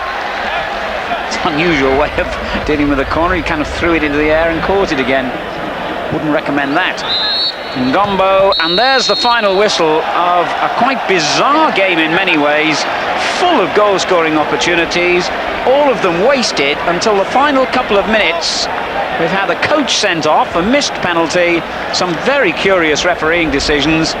It's an unusual way of dealing with a corner. He kind of threw it into the air and caught it again. Wouldn't recommend that. Ngombo, and there's the final whistle of a quite bizarre game in many ways, full of goal-scoring opportunities, all of them wasted until the final couple of minutes. We've had the coach sent off, a missed penalty, some very curious refereeing decisions,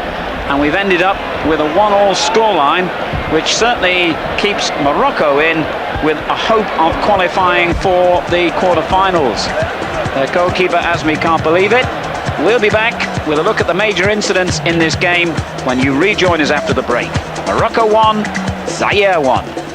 and we've ended up with a 1-1 scoreline, which certainly keeps Morocco in with a hope of qualifying for the quarter-finals. Their goalkeeper, Azmi, can't believe it. We'll be back with a look at the major incidents in this game when you rejoin us after the break. Morocco 1, Zaire 1.